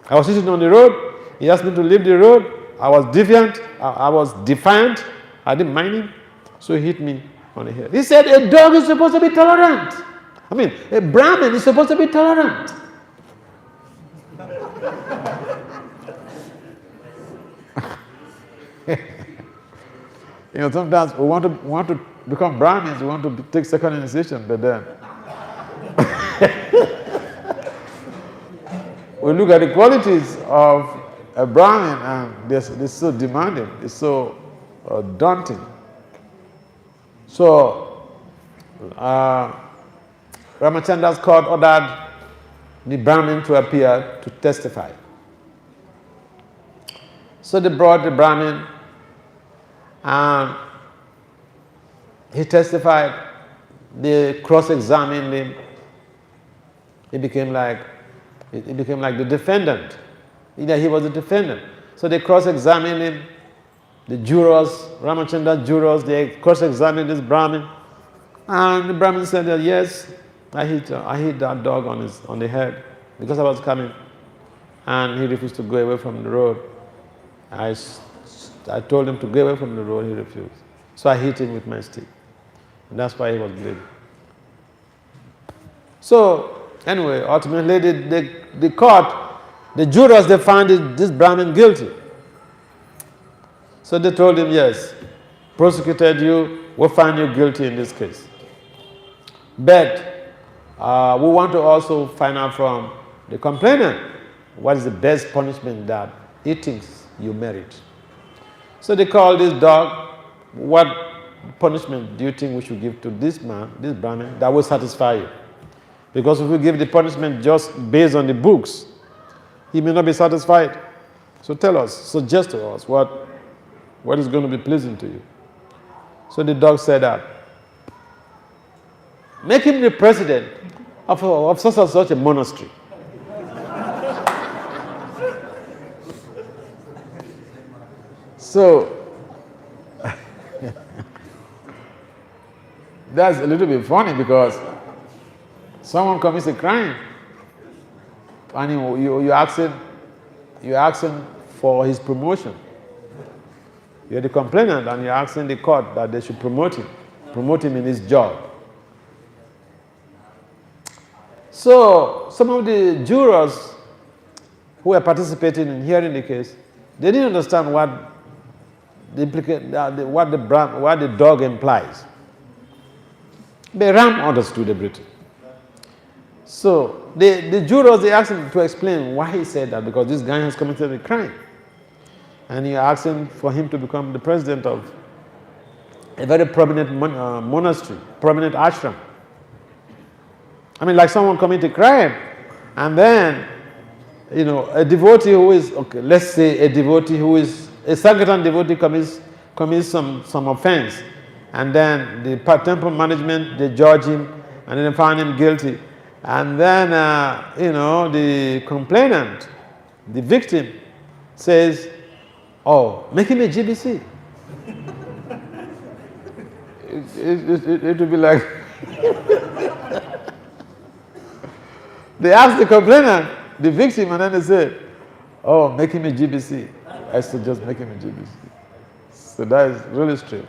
I was sitting on the road. He asked me to leave the road. I was defiant. I didn't mind him. So he hit me on the head." He said, "A dog is supposed to be tolerant. I mean, a Brahmin is supposed to be tolerant." You know, sometimes we want to become Brahmins, we want to take second initiation, but then we look at the qualities of a Brahmin and they're so demanding, it's so daunting. So Ramachandra's court ordered the Brahmin to appear to testify. So they brought the Brahmin and he testified. They cross-examined him. He became like the defendant. He was the defendant. So they cross-examined him. The jurors, Ramachandra's jurors, they cross-examined this Brahmin. And the Brahmin said that, "Yes, I hit that dog on the head because I was coming." And he refused to go away from the road. I told him to go away from the road, he refused. So I hit him with my stick. And that's why he was bleeding. So, anyway, ultimately the court, the jurors, they found this Brahmin guilty. So they told him, "Yes, prosecuted you, we'll find you guilty in this case. But we want to also find out from the complainant what is the best punishment that he thinks you merit." So they called this dog. "What punishment do you think we should give to this man, this Brahmin, that will satisfy you? Because if we give the punishment just based on the books, he may not be satisfied. So tell us, suggest to us what is going to be pleasing to you." So the dog said that, "Make him the president of such and such a monastery." So that's a little bit funny because someone commits a crime and you ask him for his promotion. You're the complainant and you're asking the court that they should promote him in his job. So some of the jurors who were participating in hearing the case, they didn't understand what the dog implies. But Ram understood everything. So the jurors, they asked him to explain why he said that, because this guy has committed a crime. And he asked him for him to become the president of a very prominent monastery, prominent ashram. I mean, like someone commit a crime, and then, you know, a devotee who is, okay, let's say a devotee who is, a Sankirtan devotee commits some offense, and then the temple management, they judge him, and then they find him guilty. And then, you know, the complainant, the victim, says, oh, make him a GBC. It would be like, they ask the complainant, the victim, and then they say, oh, make him a GBC. I suggest make him a GBC. So that is really strict.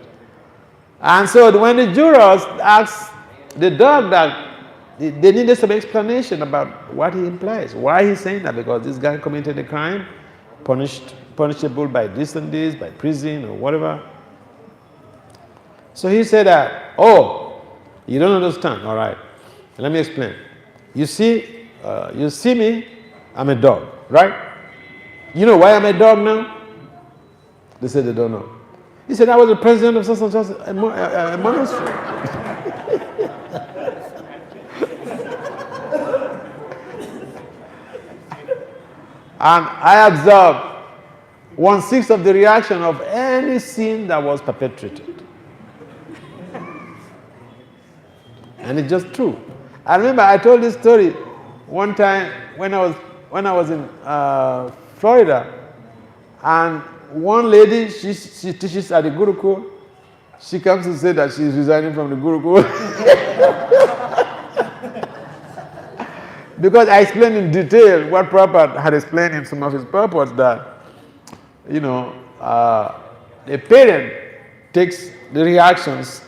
And so when the jurors asked the dog that, they needed some explanation about what he implies, why he's saying that, because this guy committed a crime, punishable by this and this, by prison or whatever. So he said that, oh, you don't understand. All right, let me explain. You see me, I'm a dog, right? You know why I'm a dog now? They said they don't know. He said, I was the president of such and such a monastery. And I observed 1/6 of the reaction of any sin that was perpetrated. And it's just true. I remember I told this story one time when I was in Florida, and one lady, she teaches at the Gurukul. She comes to say that she's resigning from the Gurukul. Because I explained in detail what Prabhupada had explained in some of his purports, that, you know, a parent takes the reactions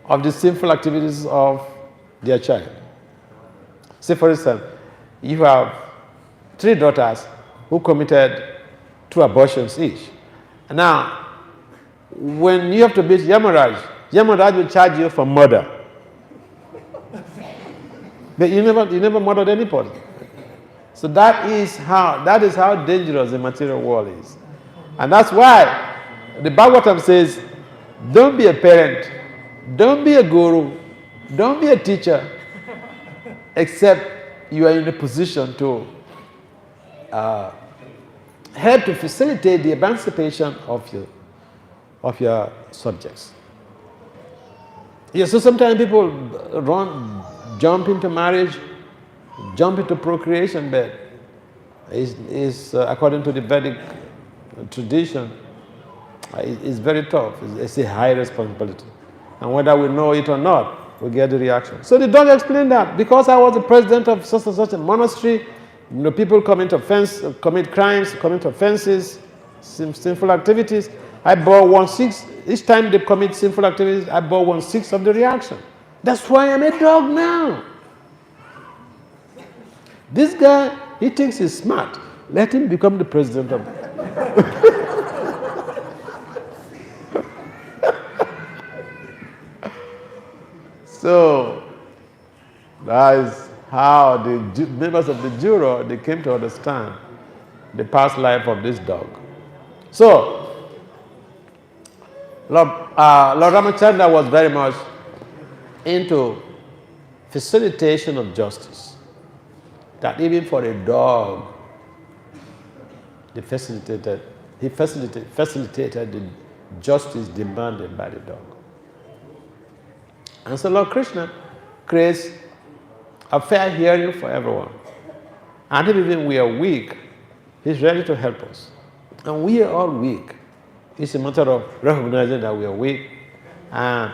of the sinful activities of their child. Say, for instance, you have 3 daughters who committed 2 abortions each. Now, when you have to beat Yamaraj will charge you for murder. But you never murdered anybody. So that is how dangerous the material world is. And that's why the Bhagavatam says, don't be a parent, don't be a guru, don't be a teacher, except you are in a position to help to facilitate the emancipation of your subjects. Yeah, so sometimes people jump into marriage, jump into procreation, but is according to the Vedic tradition, it's very tough. It's a high responsibility. And whether we know it or not, we get the reaction. So the dog explained that, because I was the president of such and such a monastery, you know, people commit crimes, commit offenses, sinful activities. I bore 1/6. Each time they commit sinful activities, I bore 1/6 of the reaction. That's why I'm a dog now. This guy, he thinks he's smart. Let him become the president of So, that is how the members of the jury, they came to understand the past life of this dog. So, Lord Ramachandra was very much into facilitation of justice. That even for a dog, he facilitated the justice demanded by the dog. And so Lord Krishna creates a fair hearing for everyone. And if even we are weak, he's ready to help us. And we are all weak. It's a matter of recognizing that we are weak, and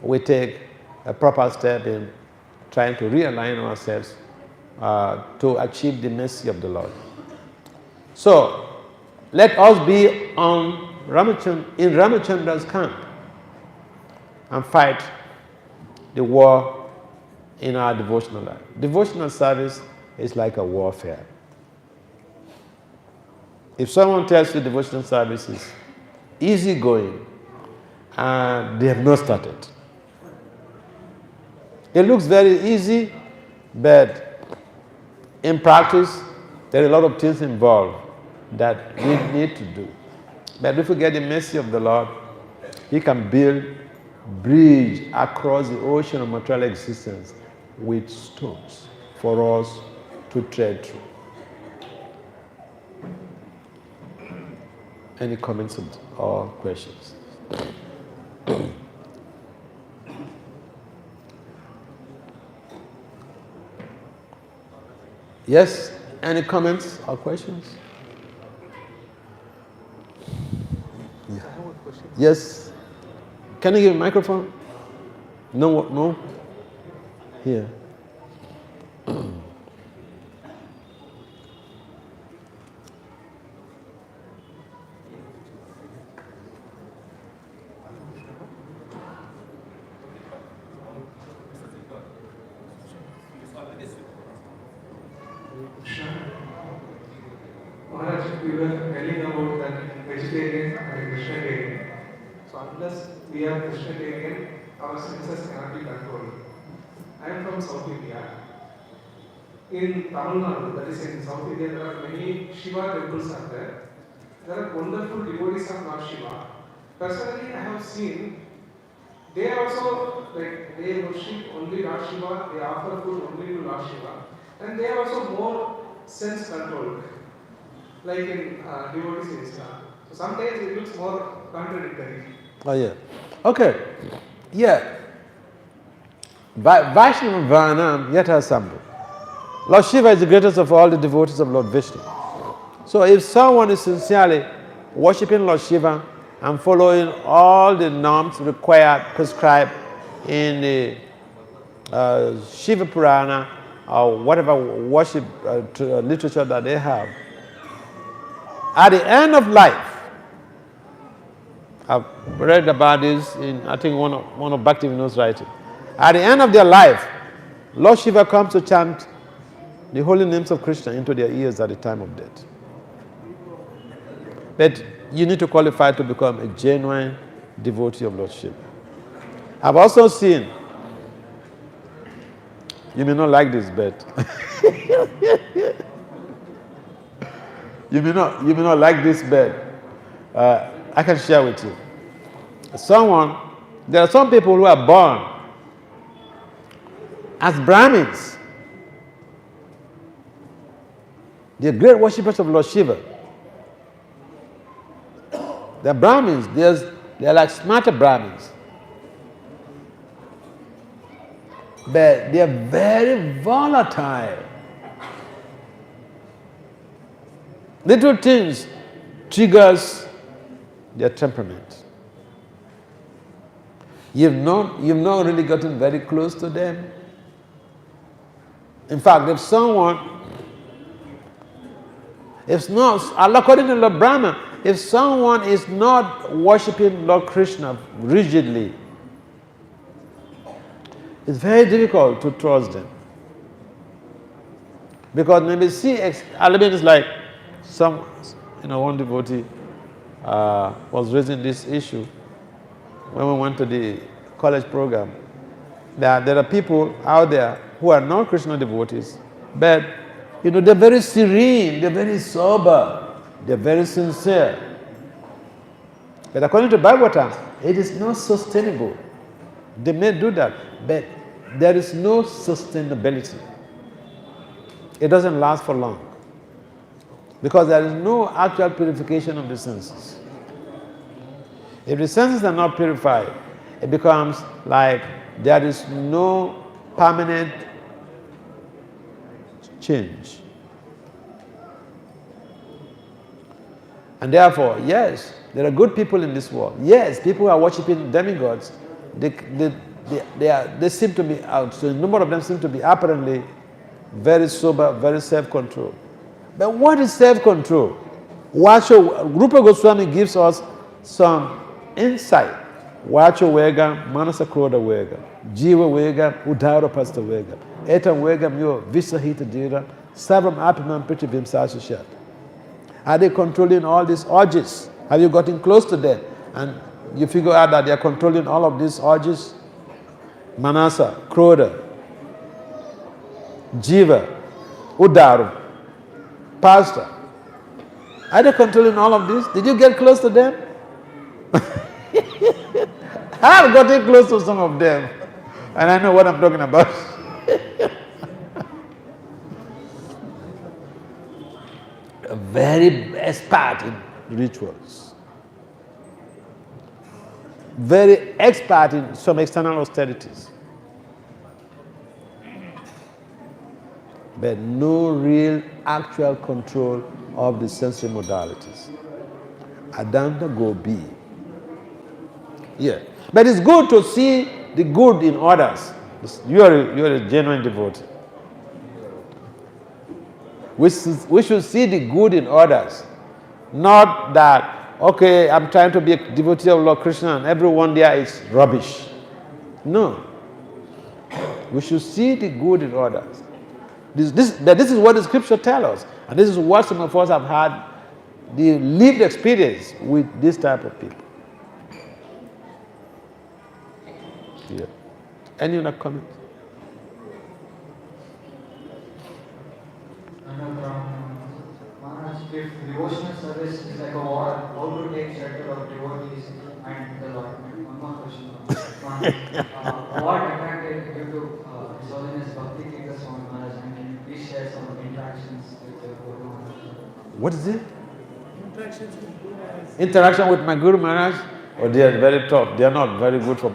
we take a proper step in trying to realign ourselves to achieve the mercy of the Lord. So, let us be in Ramachandra's camp and fight the war in our devotional life. Devotional service is like a warfare. If someone tells you devotional service is easy going, and they have not started, it looks very easy, but in practice, there are a lot of things involved that we need to do. But if we get the mercy of the Lord, He can build bridge across the ocean of material existence with stones for us to tread through. Any comments or questions? Yes? Any comments or questions? Yeah. Yes? Can you give a microphone? No? No? Here. Maharaj, we were telling about that vegetarian and Krishnatarian. So unless we are Krishnatarian, our senses cannot be controlled. I am from South India. In Tamil Nadu, that is in South India, there are many Shiva temples are there. There are wonderful devotees of Lord Shiva. Personally, I have seen they also they worship only Lord Shiva. They offer food only to Lord Shiva, and they are also more sense controlled, like in devotees in Islam. So sometimes it looks more contradictory. Oh yeah. Okay. Yeah. Vaishnava Varnam Yatha Sambhu. Lord Shiva is the greatest of all the devotees of Lord Vishnu. So if someone is sincerely worshipping Lord Shiva and following all the norms required, prescribed in the Shiva Purana or whatever worship literature that they have, at the end of life, I've read about this in, I think, one of Bhakti Vinod's writing. At the end of their life, Lord Shiva comes to chant the holy names of Krishna into their ears at the time of death. But you need to qualify to become a genuine devotee of Lord Shiva. I've also seen, you may not like this, but you may not like this, but I can share with you. There are some people who are born as Brahmins. They're great worshippers of Lord Shiva. They're Brahmins. They're like smarter Brahmins. But they're very volatile. Little things triggers their temperament. You've not really gotten very close to them. In fact, according to Lord Brahma, if someone is not worshipping Lord Krishna rigidly, it's very difficult to trust them. Because maybe it's like one devotee was raising this issue when we went to the college program. There are people out there who are not Krishna devotees, but they're very serene, they're very sober, they're very sincere. But according to Bhagavatam, it is not sustainable. They may do that, but there is no sustainability. It doesn't last for long. Because there is no actual purification of the senses. If the senses are not purified, it becomes like there is no permanent change. And therefore, yes, there are good people in this world. Yes, people who are worshipping demigods. They seem to be out. So a number of them seem to be apparently very sober, very self-controlled. But what is self-control? Rupa Goswami gives us some insight. Vacho Vega, Manasa Kroda Vega, Jiva Vega, Udara Pasta Vega, Etam Vega Myo, Visahita Dira, Savam Apiman Pritibim Sasashat. Are they controlling all these urges? Have you gotten close to them? And you figure out that they are controlling all of these urges? Manasa, Kroda, Jiva, Udaru, Pasta. Are they controlling all of this? Did you get close to them? I've gotten close to some of them, and I know what I'm talking about. Very expert in rituals. Very expert in some external austerities. But no real actual control of the sensory modalities. Adanta go be. Yeah. But it's good to see the good in others. You're a genuine devotee. We should see the good in others. Not that, okay, I'm trying to be a devotee of Lord Krishna and everyone there is rubbish. No. We should see the good in others. This is what the scripture tells us. And this is what some of us have had the lived experience with this type of people. Yeah. Any other comment? Maharaj, if devotional service is like a war, how to take shelter of devotees and the Lord? One more question. What attracted you to His Holiness Bhakti Swami Maharaj, and can you please share some interactions with your Guru Maharaj? What is it? Interaction with my Guru Maharaj? Oh, they are very tough. They are not very good for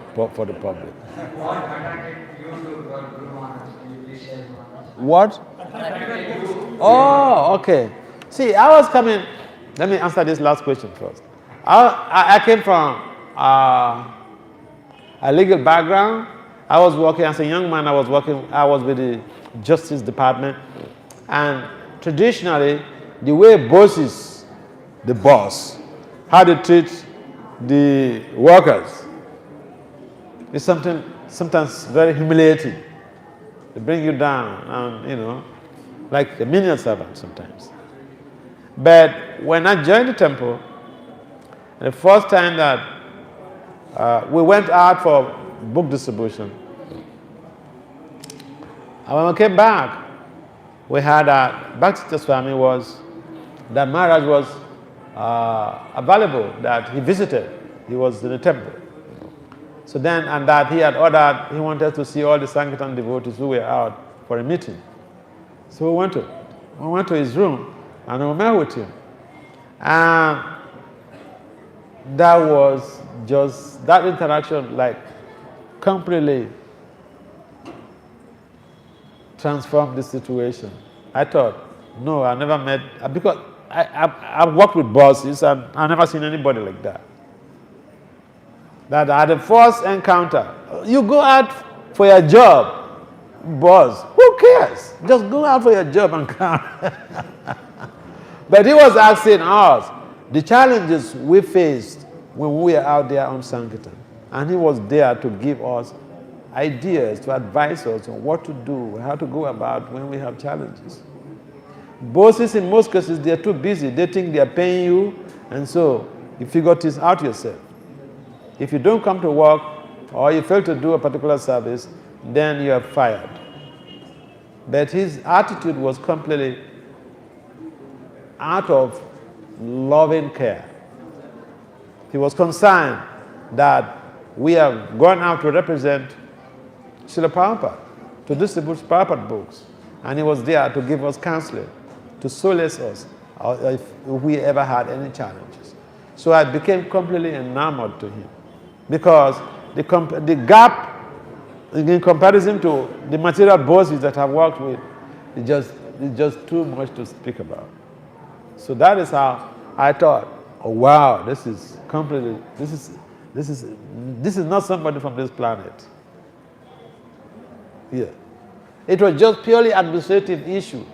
the public. What attracted you to your Guru Maharaj? Can you please share, Maharaj? What? Attracted you. Oh, okay. See, I was coming. Let me answer this last question first. I came from a legal background. I was working as a young man. I was with the Justice Department, and traditionally, the way bosses, the boss, how they treat the workers is something sometimes very humiliating. They bring you down, and like a menial servant sometimes. But when I joined the temple, the first time that we went out for book distribution, and when we came back, we had Bhakti Swami that Maharaj was available, that he visited. He was in the temple. So then, and that he had ordered, he wanted to see all the Sankirtan devotees who were out for a meeting. So we went to his room and we met with him. And that was just, that interaction like completely transformed the situation. I thought, no, I never met, because I've worked with bosses and I've never seen anybody like that. That at the first encounter, you go out for your job, boss, who cares? Just go out for your job and come. But he was asking us the challenges we faced when we were out there on Sankirtan. And he was there to give us ideas, to advise us on what to do, how to go about when we have challenges. Bosses, in most cases, they're too busy. They think they're paying you, and so you figure this out yourself. If you don't come to work or you fail to do a particular service, then you are fired. But his attitude was completely out of loving care. He was concerned that we have gone out to represent Srila Prabhupada, to distribute Prabhupada books. And he was there to give us counseling, to solace us if we ever had any challenges. So I became completely enamored to him. Because the gap in comparison to the material bosses that I've worked with is just too much to speak about. So that is how I thought, oh wow, this is not somebody from this planet. Yeah. It was just purely administrative issue,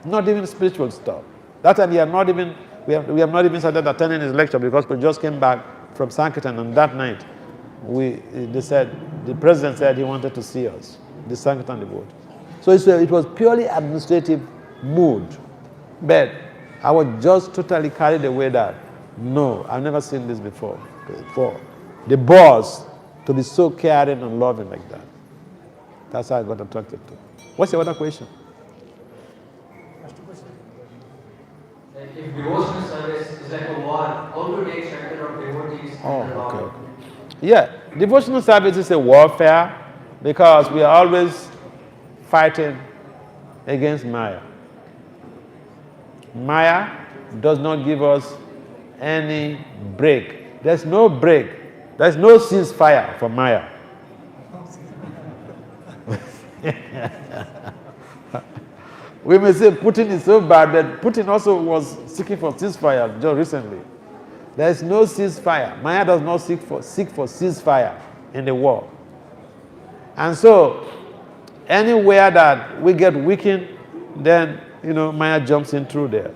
not even spiritual stuff. That time we have not even started attending his lecture because we just came back from Sankirtan, and that night the president said he wanted to see us, the Sankirtan devotees. So it was purely administrative mood. But I was just totally carried away that, no, I've never seen this before. The boss to be so caring and loving like that. That's how I got attracted to. What's your other question? If devotional service is like a war, how to take shelter of devotees and the Lord? Okay. Yeah, Devotional service is a warfare because we are always fighting against Maya. Maya does not give us any break. There's no break. There's no ceasefire for Maya. We may say Putin is so bad, but Putin also was seeking for ceasefire just recently. There is no ceasefire. Maya does not seek for ceasefire in the war. And so, anywhere that we get weakened, then Maya jumps in through there.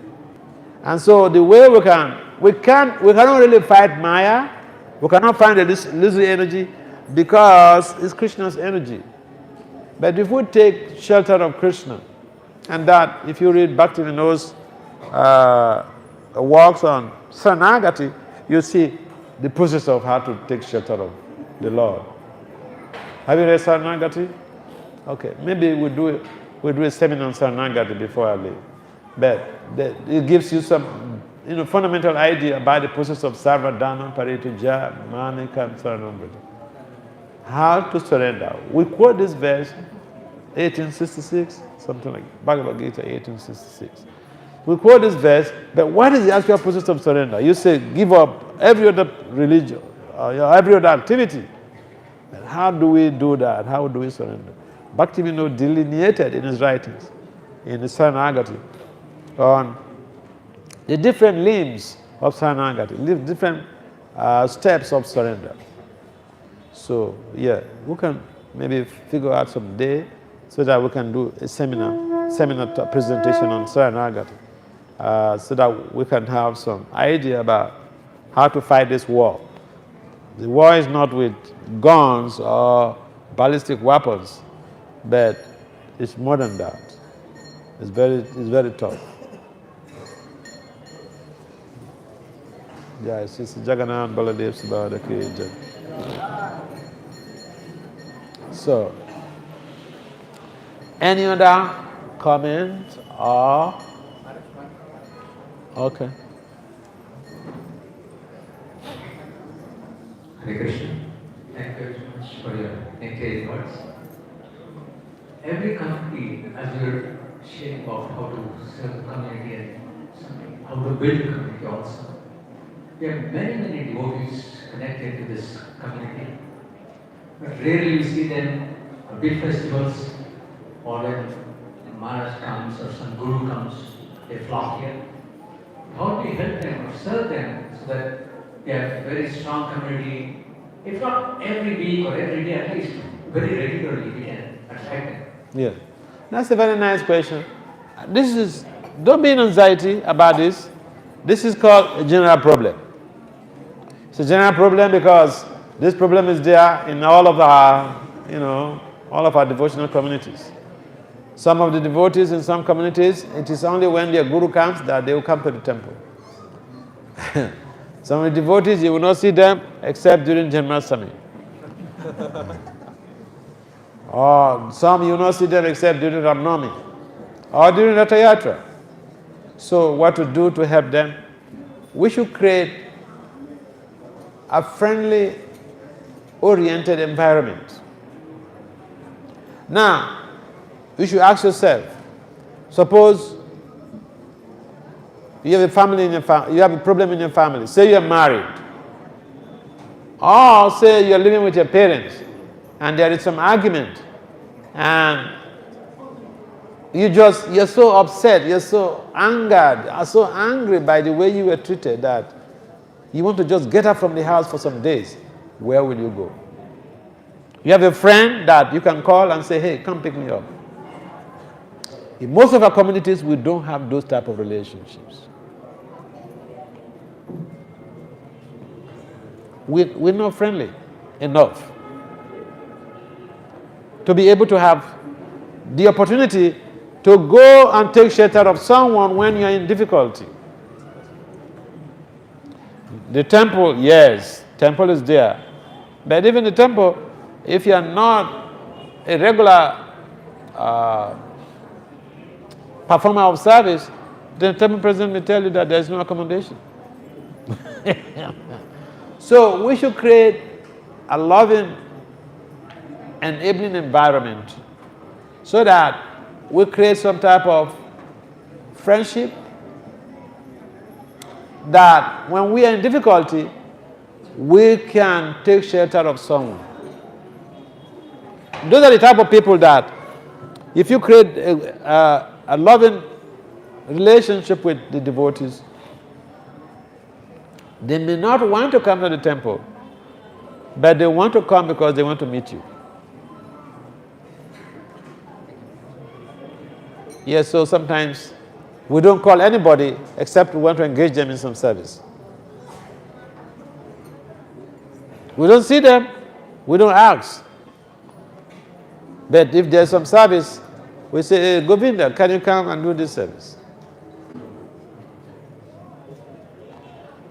And so the way we cannot really fight Maya. We cannot find the illusory energy because it's Krishna's energy. But if we take shelter of Krishna, and that if you read Bhakti Vinod's works on Saranagati, you see the process of how to take shelter of the Lord. Have you read Saranagati? Okay, maybe we'll do a seminar on Saranagati before I leave. But it gives you some fundamental idea about the process of Sarvadhana, Parituja, Manika, and Saranagati. How to surrender. We quote this verse, 1866, something like Bhagavad Gita, 1866. We quote this verse, but what is the actual process of surrender? You say, give up every other religion, every other activity. But how do we do that? How do we surrender? Bhakti Vinod delineated in his writings, in the Saranagati, on the different limbs of Saranagati, different steps of surrender. So, yeah, we can maybe figure out some day so that we can do a seminar presentation on Saranagati, so that we can have some idea about how to fight this war. The war is not with guns or ballistic weapons, but it's more than that. It's very tough. Yeah, it's Jagannath Baladev Subhadaki. So, any other comment or? Okay. Hare Krishna. Thank you very much for your encouraging words. Every community, as you're sharing about how to serve the community and how to build a community also, we have many devotees connected to this community. But rarely you see them at big festivals or when Maharaj comes or some Guru comes, they flock here. How do you help them or serve them so that they have a very strong community? If not every week or every day, at least very regularly we can attract them. Yeah, that's a very nice question. Don't be in anxiety about this. This is called a general problem. It's a general problem because this problem is there in all of our devotional communities. Some of the devotees in some communities, it is only when their guru comes that they will come to the temple. Some of the devotees, you will not see them except during Janmashtami. Or some you will not see them except during Ramnami or during Ratha Yatra. So what to do to help them? We should create a friendly, oriented environment. Now, you should ask yourself, suppose you have a family in your you have a problem in your family. Say you are married, or say you are living with your parents, and there is some argument, and you're so upset, you're so angered, are so angry by the way you were treated that you want to just get up from the house for some days. Where will you go? You have a friend that you can call and say, hey, come pick me up. In most of our communities, we don't have those type of relationships. We're not friendly enough to be able to have the opportunity to go and take shelter of someone when you're in difficulty. The temple, yes, temple is there. But even the temple, if you are not a regular performer of service, the temple president will tell you that there is no accommodation. So we should create a loving, enabling environment so that we create some type of friendship that when we are in difficulty, we can take shelter of someone. Those are the type of people that if you create a loving relationship with the devotees, they may not want to come to the temple, but they want to come because they want to meet you. Yes, so sometimes we don't call anybody except we want to engage them in some service. We don't see them, we don't ask. But if there's some service, we say, hey, Govinda, can you come and do this service?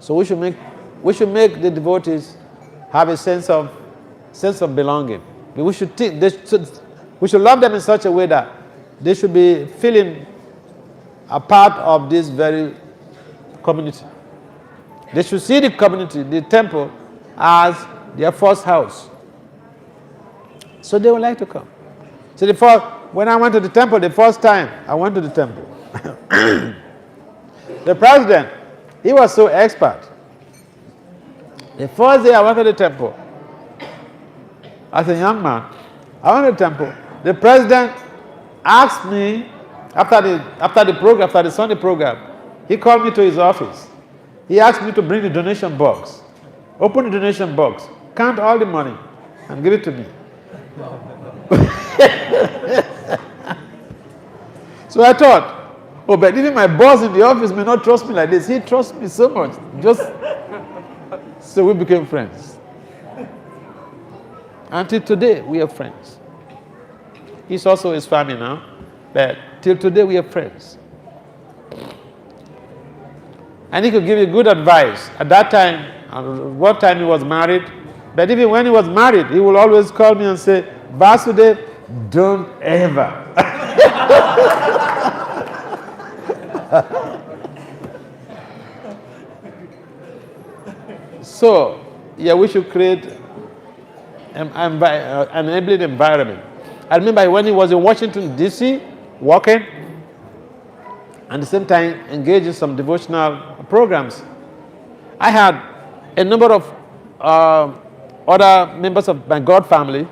So we should make the devotees have a sense of belonging. We should love them in such a way that they should be feeling a part of this very community. They should see the community, the temple, as their first house. So they would like to come. So when I went to the temple, the first time I went to the temple, the president, he was so expert. The first day I went to the temple, as a young man, I went to the temple. The president asked me, after the Sunday program, he called me to his office. He asked me to bring the donation box. Open the donation box, count all the money, and give it to me. So I thought, oh, but even my boss in the office may not trust me like this. He trusts me so much. So we became friends. Until today, we are friends. He's also his family now, but till today we are friends. And he could give you good advice. At that time, what time he was married, but even when he was married, he will always call me and say, Vasudev, don't ever. So, yeah, we should create an enabling environment. I remember when he was in Washington, D.C., walking, and at the same time engaged in some devotional programs. I had a number of other members of my God family,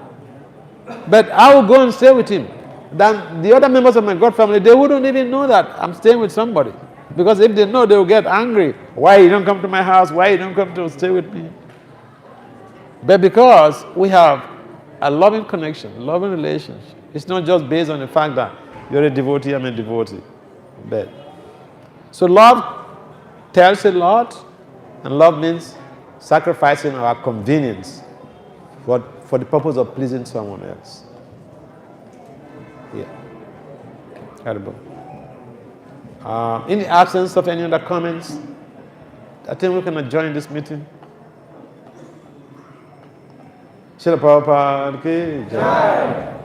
but I would go and stay with him. Then the other members of my God family, they wouldn't even know that I'm staying with somebody. Because if they know, they will get angry. Why you don't come to my house? Why you don't come to stay with me? But because we have a loving connection, a loving relationship, it's not just based on the fact that you're a devotee, I'm a devotee. But so love tells a lot, and love means sacrificing our convenience for the purpose of pleasing someone else. Yeah. Terrible. In the absence of any other comments, I think we can adjourn this meeting. Srila Prabhupada ki jai.